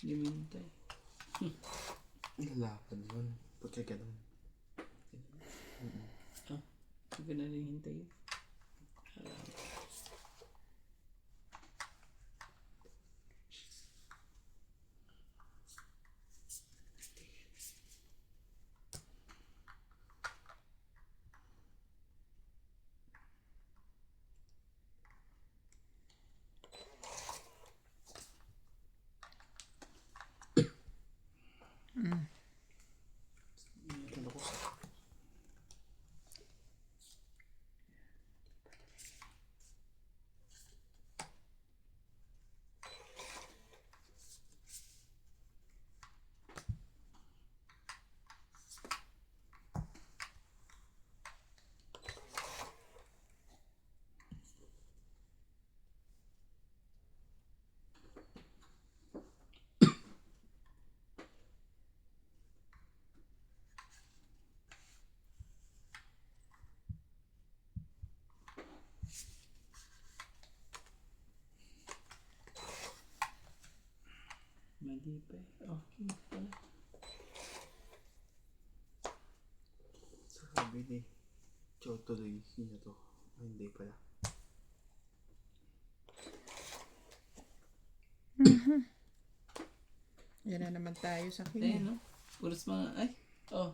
Limintay. Lalapan yun. Pagka ganun. Huwag ka na rin hintayin. Hindi pa eh. Okay pala. Sabi ni Chow tuloy niya to. Ay, hindi pala. Yan na naman tayo sa Ayun, akin. no? Puros mga, ay, oh.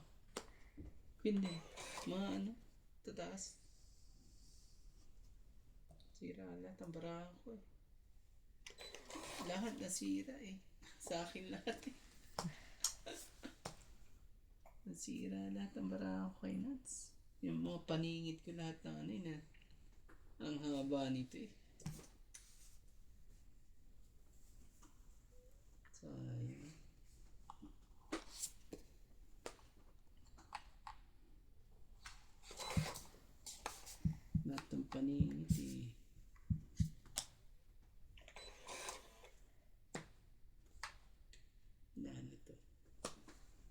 Pindi. Mga ano, tataas. Sira lahat ang barahan ko eh. Lahat nasira eh. Sa akin lahat eh. Nasira lahat ang barahan ko kay Nats. Yung mga paningit ko lahat ng ano yun eh. Ang haba nito eh. Sayang. Lahat ng paningit eh. Yan ito.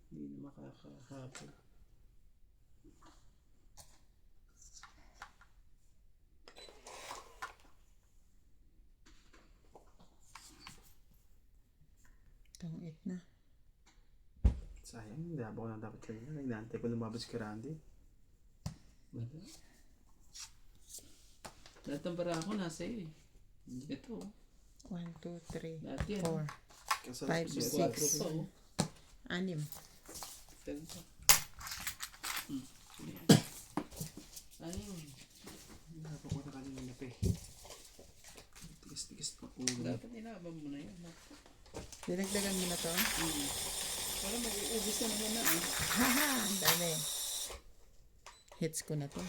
Hindi na makakahabol. Tangit na. Sayang, hindi ako na dapat kanina. Inaantay ko lumabas kay Randy. Wala. Lahat ng bara ko nasa iyo eh. Ito. 1, 2, 3, Lahat yan. 4, Kasal 5, ko siya. 6, Pa oh. 6. Tel pa. Sige. Ayun. Dapat ko na kanina na pe. Tigas-tigas na ulo. Dapat inaabang mo na yun. Dinagdagan mo na to. Para mag-uubos na naman na eh. Haha! Ang dami. Hits ko na to.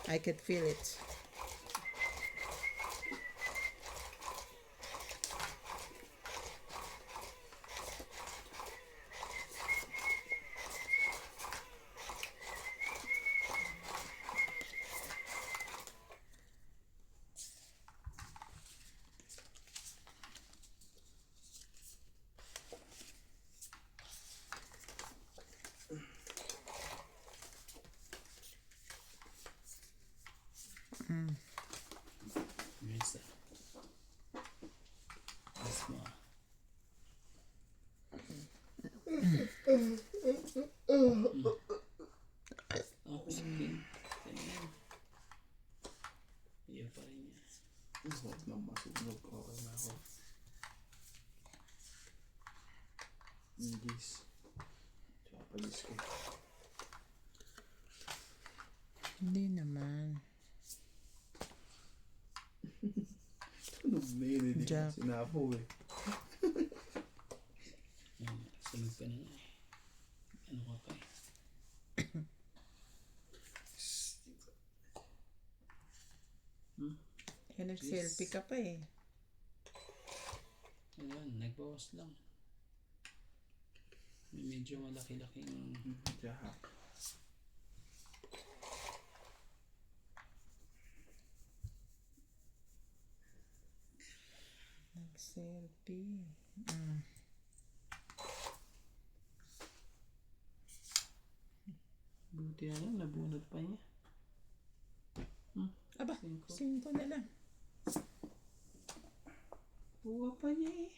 I could feel it. Yes. Asma. Okay. Ganyan. Iyan pa rin yan. Huwag na masunog. Okay na ako. Ingis. Tsaka palis ko. Hindi naman. Tunog na yun. Hindi ko Jack. sinapo eh. Sunod ka na nga eh. Ano ka pa eh. Eh, nag-selfie ka pa eh. Ayun, nagbawas lang. May medyo malaki-laking Tsaka. Nag-selfie. buti na lang, nabunod pa niya. Aba, 5. 5 na lang. Buwa pa niya eh.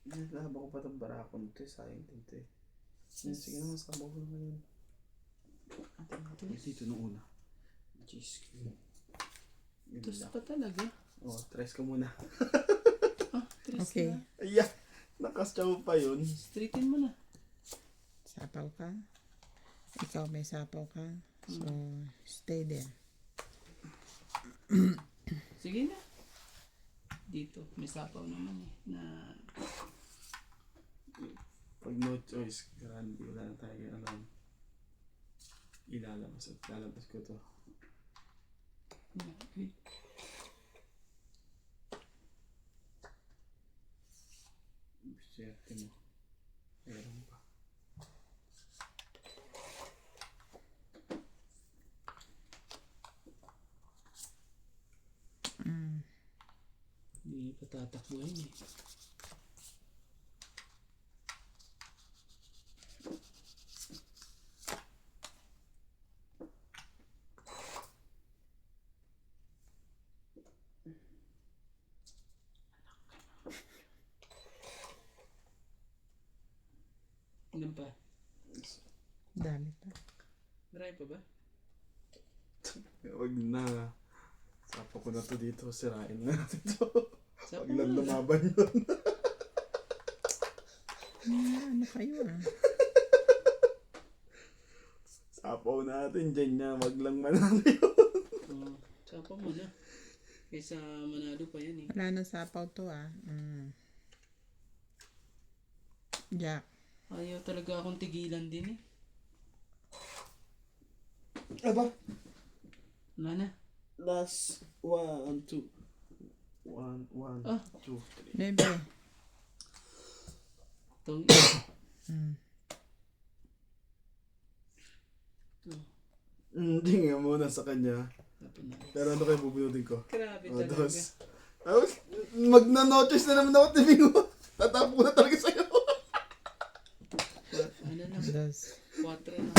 Nahaba ko pa itong barakon to eh. Sayang din to eh. Sige naman, sabaw ko naman yun. Dito nung una. Cheese cream. Yun Tos lang. pa talaga. Oh, tries ka muna. Tres Okay. na. Ayan! Nakasyaw pa yun. Straighten mo na. Sapaw ka. Ikaw may sapaw ka. So, stay there. Sige na. Dito, may sapaw naman eh. Na Pag no choice, Randy, wala na tayo alam. Ilalabas at lalabas ko to. okay. Swerte mo. Meron pa. Hindi pa tatakbuhin eh. pa? Dami pa. Marami pa ba? Wag na. Sapo ko na to dito. Sirain na natin to. Sapo Wag lang mo na. lumaban yun. Ano kayo ah? Sapaw natin dyan na. Wag lang manalo yun. Oh, sapo mo na. Kaysa manalo pa yan eh. Wala nang sapaw to ah. Jack. Ayaw talaga akong tigilan din eh. Aba. Wala na. Last 1, 2. 1, 1, Ah. 2, 3. Bebe. Itong Hindi nga muna sa kanya. tapon na. Pero ano kayo bubunutin ko? Grabe O, talaga. dos. Tapos, magna-notice na naman ako tibing mo. Tatapo ko na talaga sa'yo. Ano na? Das. 4 na.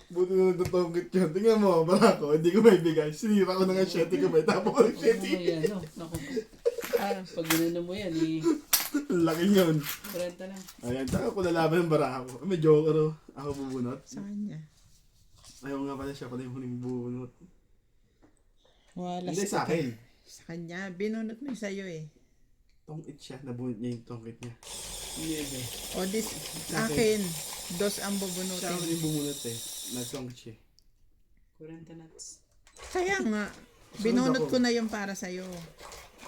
Buti na nagtutungkit yun. Tingnan mo, barako, hindi ko maibigay. Sinira ko na nga 7 ko ba? Tapo ko ng Ano 7. mo yan? No? Naku. Pag ginano mo yan eh. Laki yun. 30 lang. Ayan, tsaka ko nalaban ng barako. May joker oh. Ako bubunot. Sa kanya. Ayaw nga pala siya pala yung huling bubunot. Wala Hindi sa akin. Sa kanya. Binunot mo yung sa'yo eh. Tongkit siya. Nabunot niya yung tongkit niya. Niebe. O this, akin. Dos ang Siya bubunutin. ako yung bumunot eh. Nagtongkit siya. 40 nuts. Kaya nga. Binunot ko na yung para sa'yo.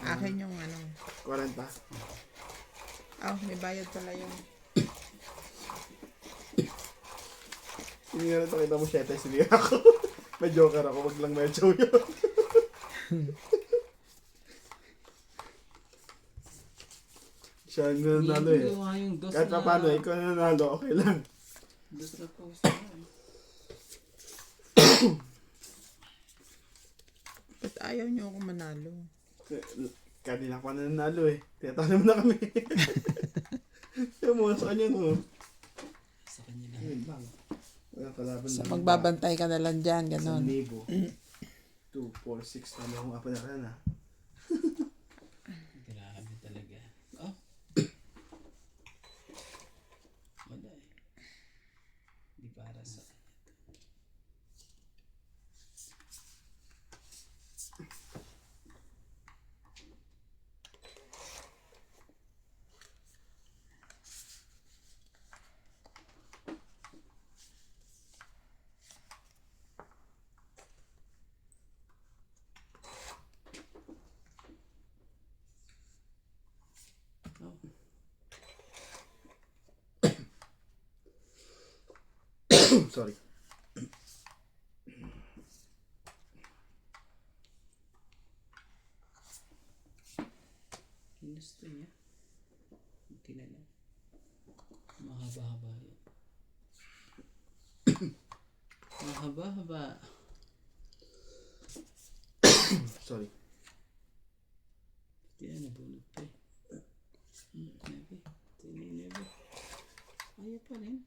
Akin yung ano. 40. May bayad pala yung. Sinira ito, kita mo 7. Sinira ako. May joker ako. Wag lang medyo yun. Siya ang nanalo eh. Gawa yung dos Kahit pa paano, ikaw na nanalo, okay lang. Dos na post na. Ba't ayaw niyo ako manalo? Kanina pa na nanalo eh. Tiyatalo mo na kami. Yung mo, sa kanya no. Sa kanya lang. Yun lang. Wala kalaban So, lang. magbabantay ka na lang dyan. Ganon. 1,000. 2, 4, 6. Tama akong apanaran ah. Grabe talaga. Oh. Wala eh. Di para sa kanya. Sorry. Ginusto niya. Hindi na lang. Mahaba-haba yun. Mahaba-haba. Sorry. Hindi na nabunod pa eh. Nebe. Nebe. Ayaw pa rin.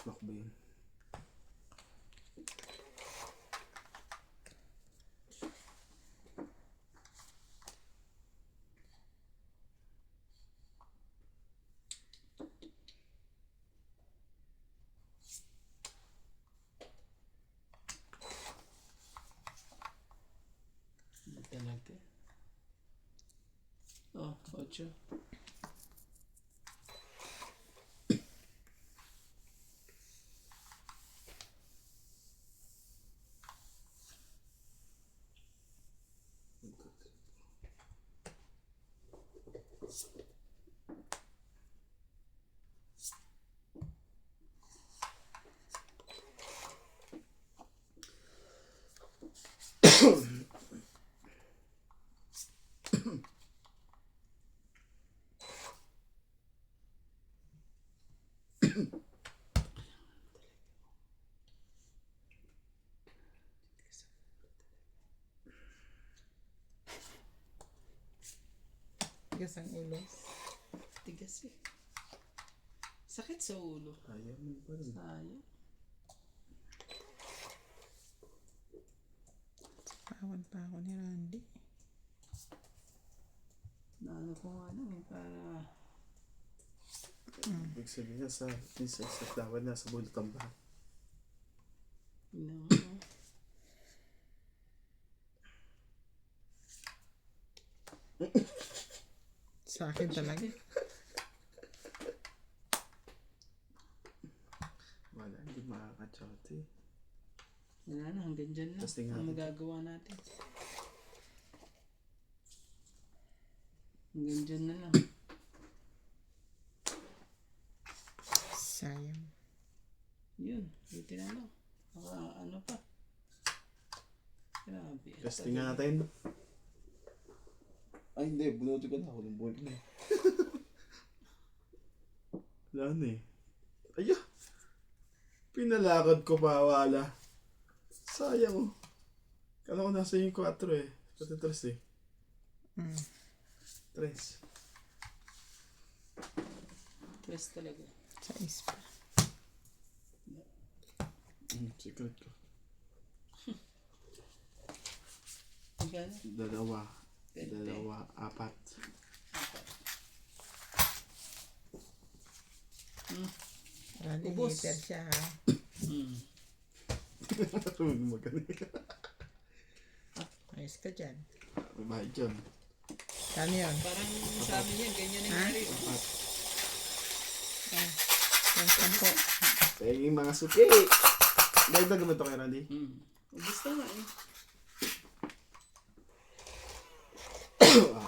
Lock ba yun? Hindi talaga. Oh, 8. Tigas ang ulo. Tigas eh. Sakit sa ulo. Ayaw mo pa rin. Sayang. Pawan pa ako ni Randy. Na ano ko nga lang eh, para... Ibig sabihin niya sa insects at dawan na sa bulot ang bahay. No. Sa akin talaga. Wala, hindi makakachote. Wala na, hanggang dyan lang. Testing Ang natin. magagawa natin. Hanggang dyan na lang. Sayang. Yun, buti na lang. Ano pa. Grabe. Testing nga natin. Ay hindi, bunuti ko na. Walang buhay na eh. Wala na eh. Aya! Pinalakad ko pa, wala. Sayang oh. Kala ko nasa yung 4 eh. Pati 3 eh. 3. Press talaga. Sa ispa. Secret ko. Magkano? 2. 4. Running Ubos. hater siya ha. Huwag mo magaling. Ayos ka dyan. May bahay dyan. Ano yun? Parang sa amin yan, ganyan nangyari. Yung 10. Kaya yung mga suki. Dagdag naman ito kay Randy. Ubus na nga eh.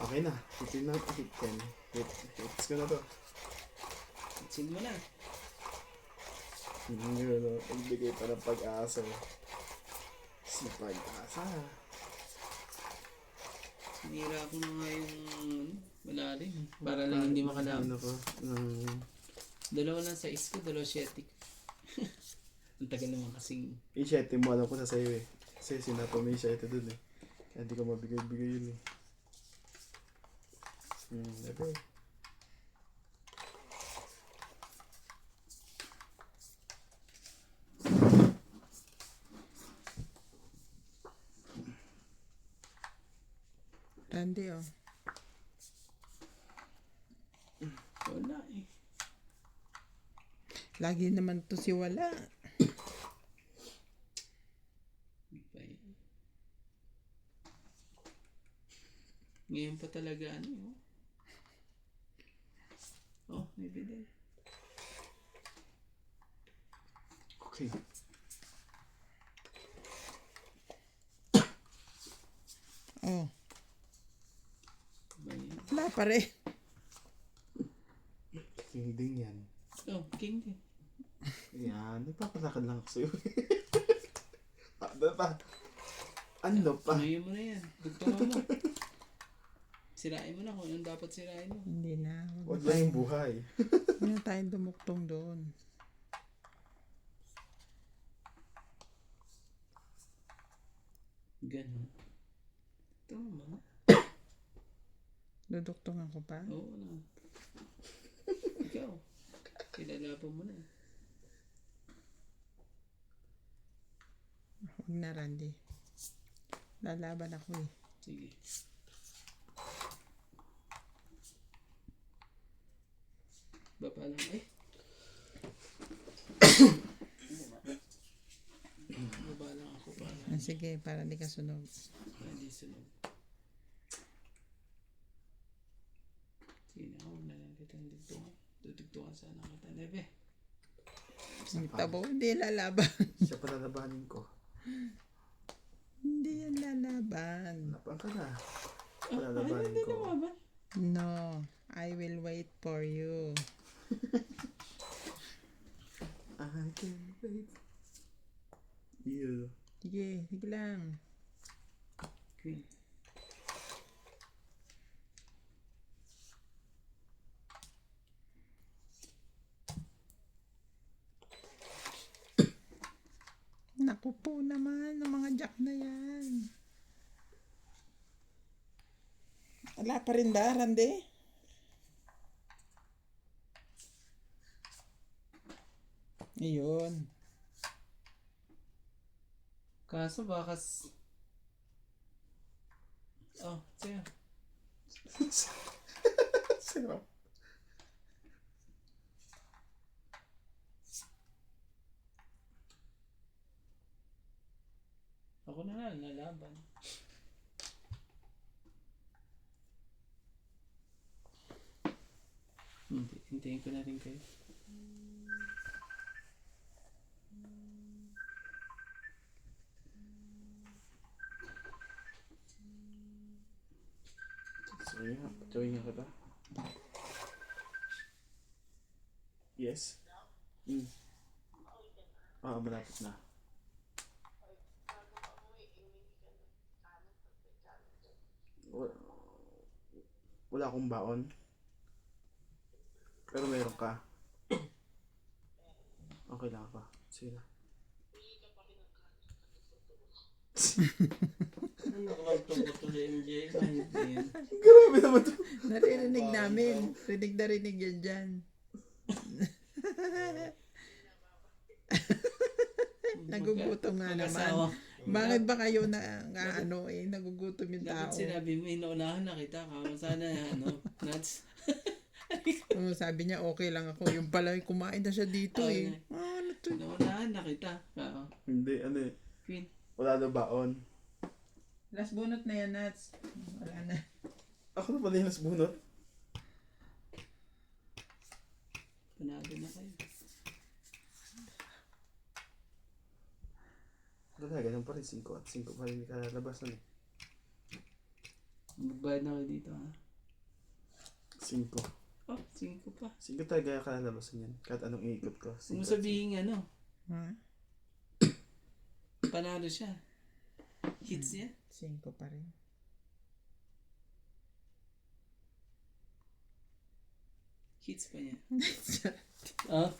Okay na. Hitin na. Hits ko na to. Itsin mo na. Yun, nagbigay pa ng pag-asa. Si pag-asa. Sinira ko na nga yung malalim. Para lang hindi makalaban. Ano ko? Dalawa lang sa isko, dalawa 7. Ang tagal naman kasing... Yung 7 mo, alam ko na sa'yo eh. Kasi sinapo mo yung 7 dun eh. Kaya hindi ko mabigay-bigay yun eh. Never. Randy oh. Wala eh. Lagi naman to si wala. Hindi pa yan. Ngayon pa talaga ano eh. Oh, may bidel. Okay. Oh. Ba yan? Wala pa rin. King din yan. Oh, king din. Yan. Nagpapalakad lang ako sa'yo. Ano pa? Ano pa? Anuyin mo na yan. Dugtungan mo. Sirain mo na kung anong dapat sirain mo. Hindi na. Huwag lang yung buhay. Huwag na tayong dumuktong doon. Ganon. Tama. Duduktungan ko pa. Oo na. Ikaw. Kilalaban mo na. Huwag na Randy. Lalaban ako eh. Sige. Baba lang. Ay. Baba lang ako para Sige, para di ka sunog. hindi sunog. Sige na, huwag na lang kitang dugtungan. Dudugtungan sana kita. Nebe. Tabo, hindi lalaban. Siya palalabanin ko. Hindi yan lalaban. Laban ka na. Ay, Palalabanin hindi ko. naman. No, I will wait for you. I can wait. You. Sige, sige lang. Queen. Naku po naman, ng mga jack na yan. Wala pa rin ba, Randy? Ayun. Kaso bakas... Oh, sige. Sarap. Ako na nga, nalaban. Hintayin ko na rin kayo. Sorry nga, patuloy nga kita. Yes? Malapit na. Wala akong baon. Pero meron ka. Okay lang ako. Sige na. Ano ka lang tungkol to si MJ? Ayan. Grabe naman to. Naririnig namin. Rinig na rinig yan dyan. Nagugutom nga naman. Mag-asawa. Bakit ba kayo nagugutom yung tao? Dapat sinabi mo, inuunahan na kita. Sana, nuts. Sabi niya, okay lang ako. Yung pala, kumain na siya dito eh. Ano to? Inuunahan na kita. Oo. Hindi, ano eh. Queen. Wala na baon. Last bunot na yan, Nats. Wala na. Ako na pala yung nasbunot. Panalo na kayo. Wala, ganun pa rin. 5 at 5 pa rin kalalabasan eh. Magbayad na kayo dito, ha? 5. Oh, 5 pa. 5 talaga kalalabasan yan. Kahit anong iikot ko. Kung mo sabihin Ha? panalo siya. Hits niya. 5 pa rin. Hits pa niya. Ah?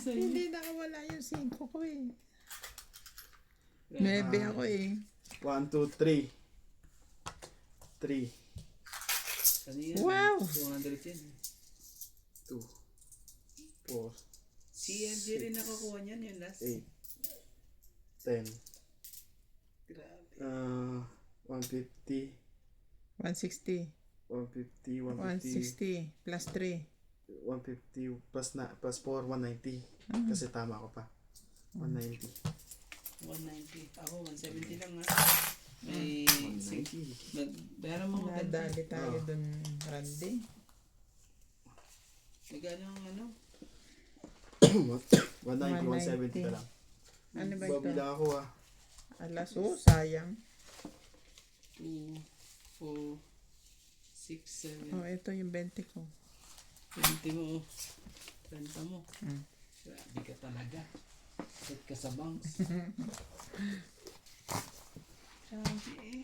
Hindi nakawala yung 5 ko eh. 9 ako eh. 1, 2, 3. 3. Kanina, Wow! 200 yan. 2. 4. Si MJ rin nakakuha niyan yung last. 8. 10. Grabe. 150. 160. 150. 160 plus 3. 150 plus 4, 190. Kasi tama ko pa. 190. 190. Ako, 170 lang, ha? May 190. bayaran mo maganda. Nadali tayo dun, Randy. Magkano ang ano? 190, 170 ka lang. Ano ba ito? Babila ako ah. Alas, sayang. 2, 4, 6, 7. Oh, ito yung 20 ko. 20 mo, 30 mo. Mm. Grabe ka talaga. Sit ka sa banks. Grabe eh.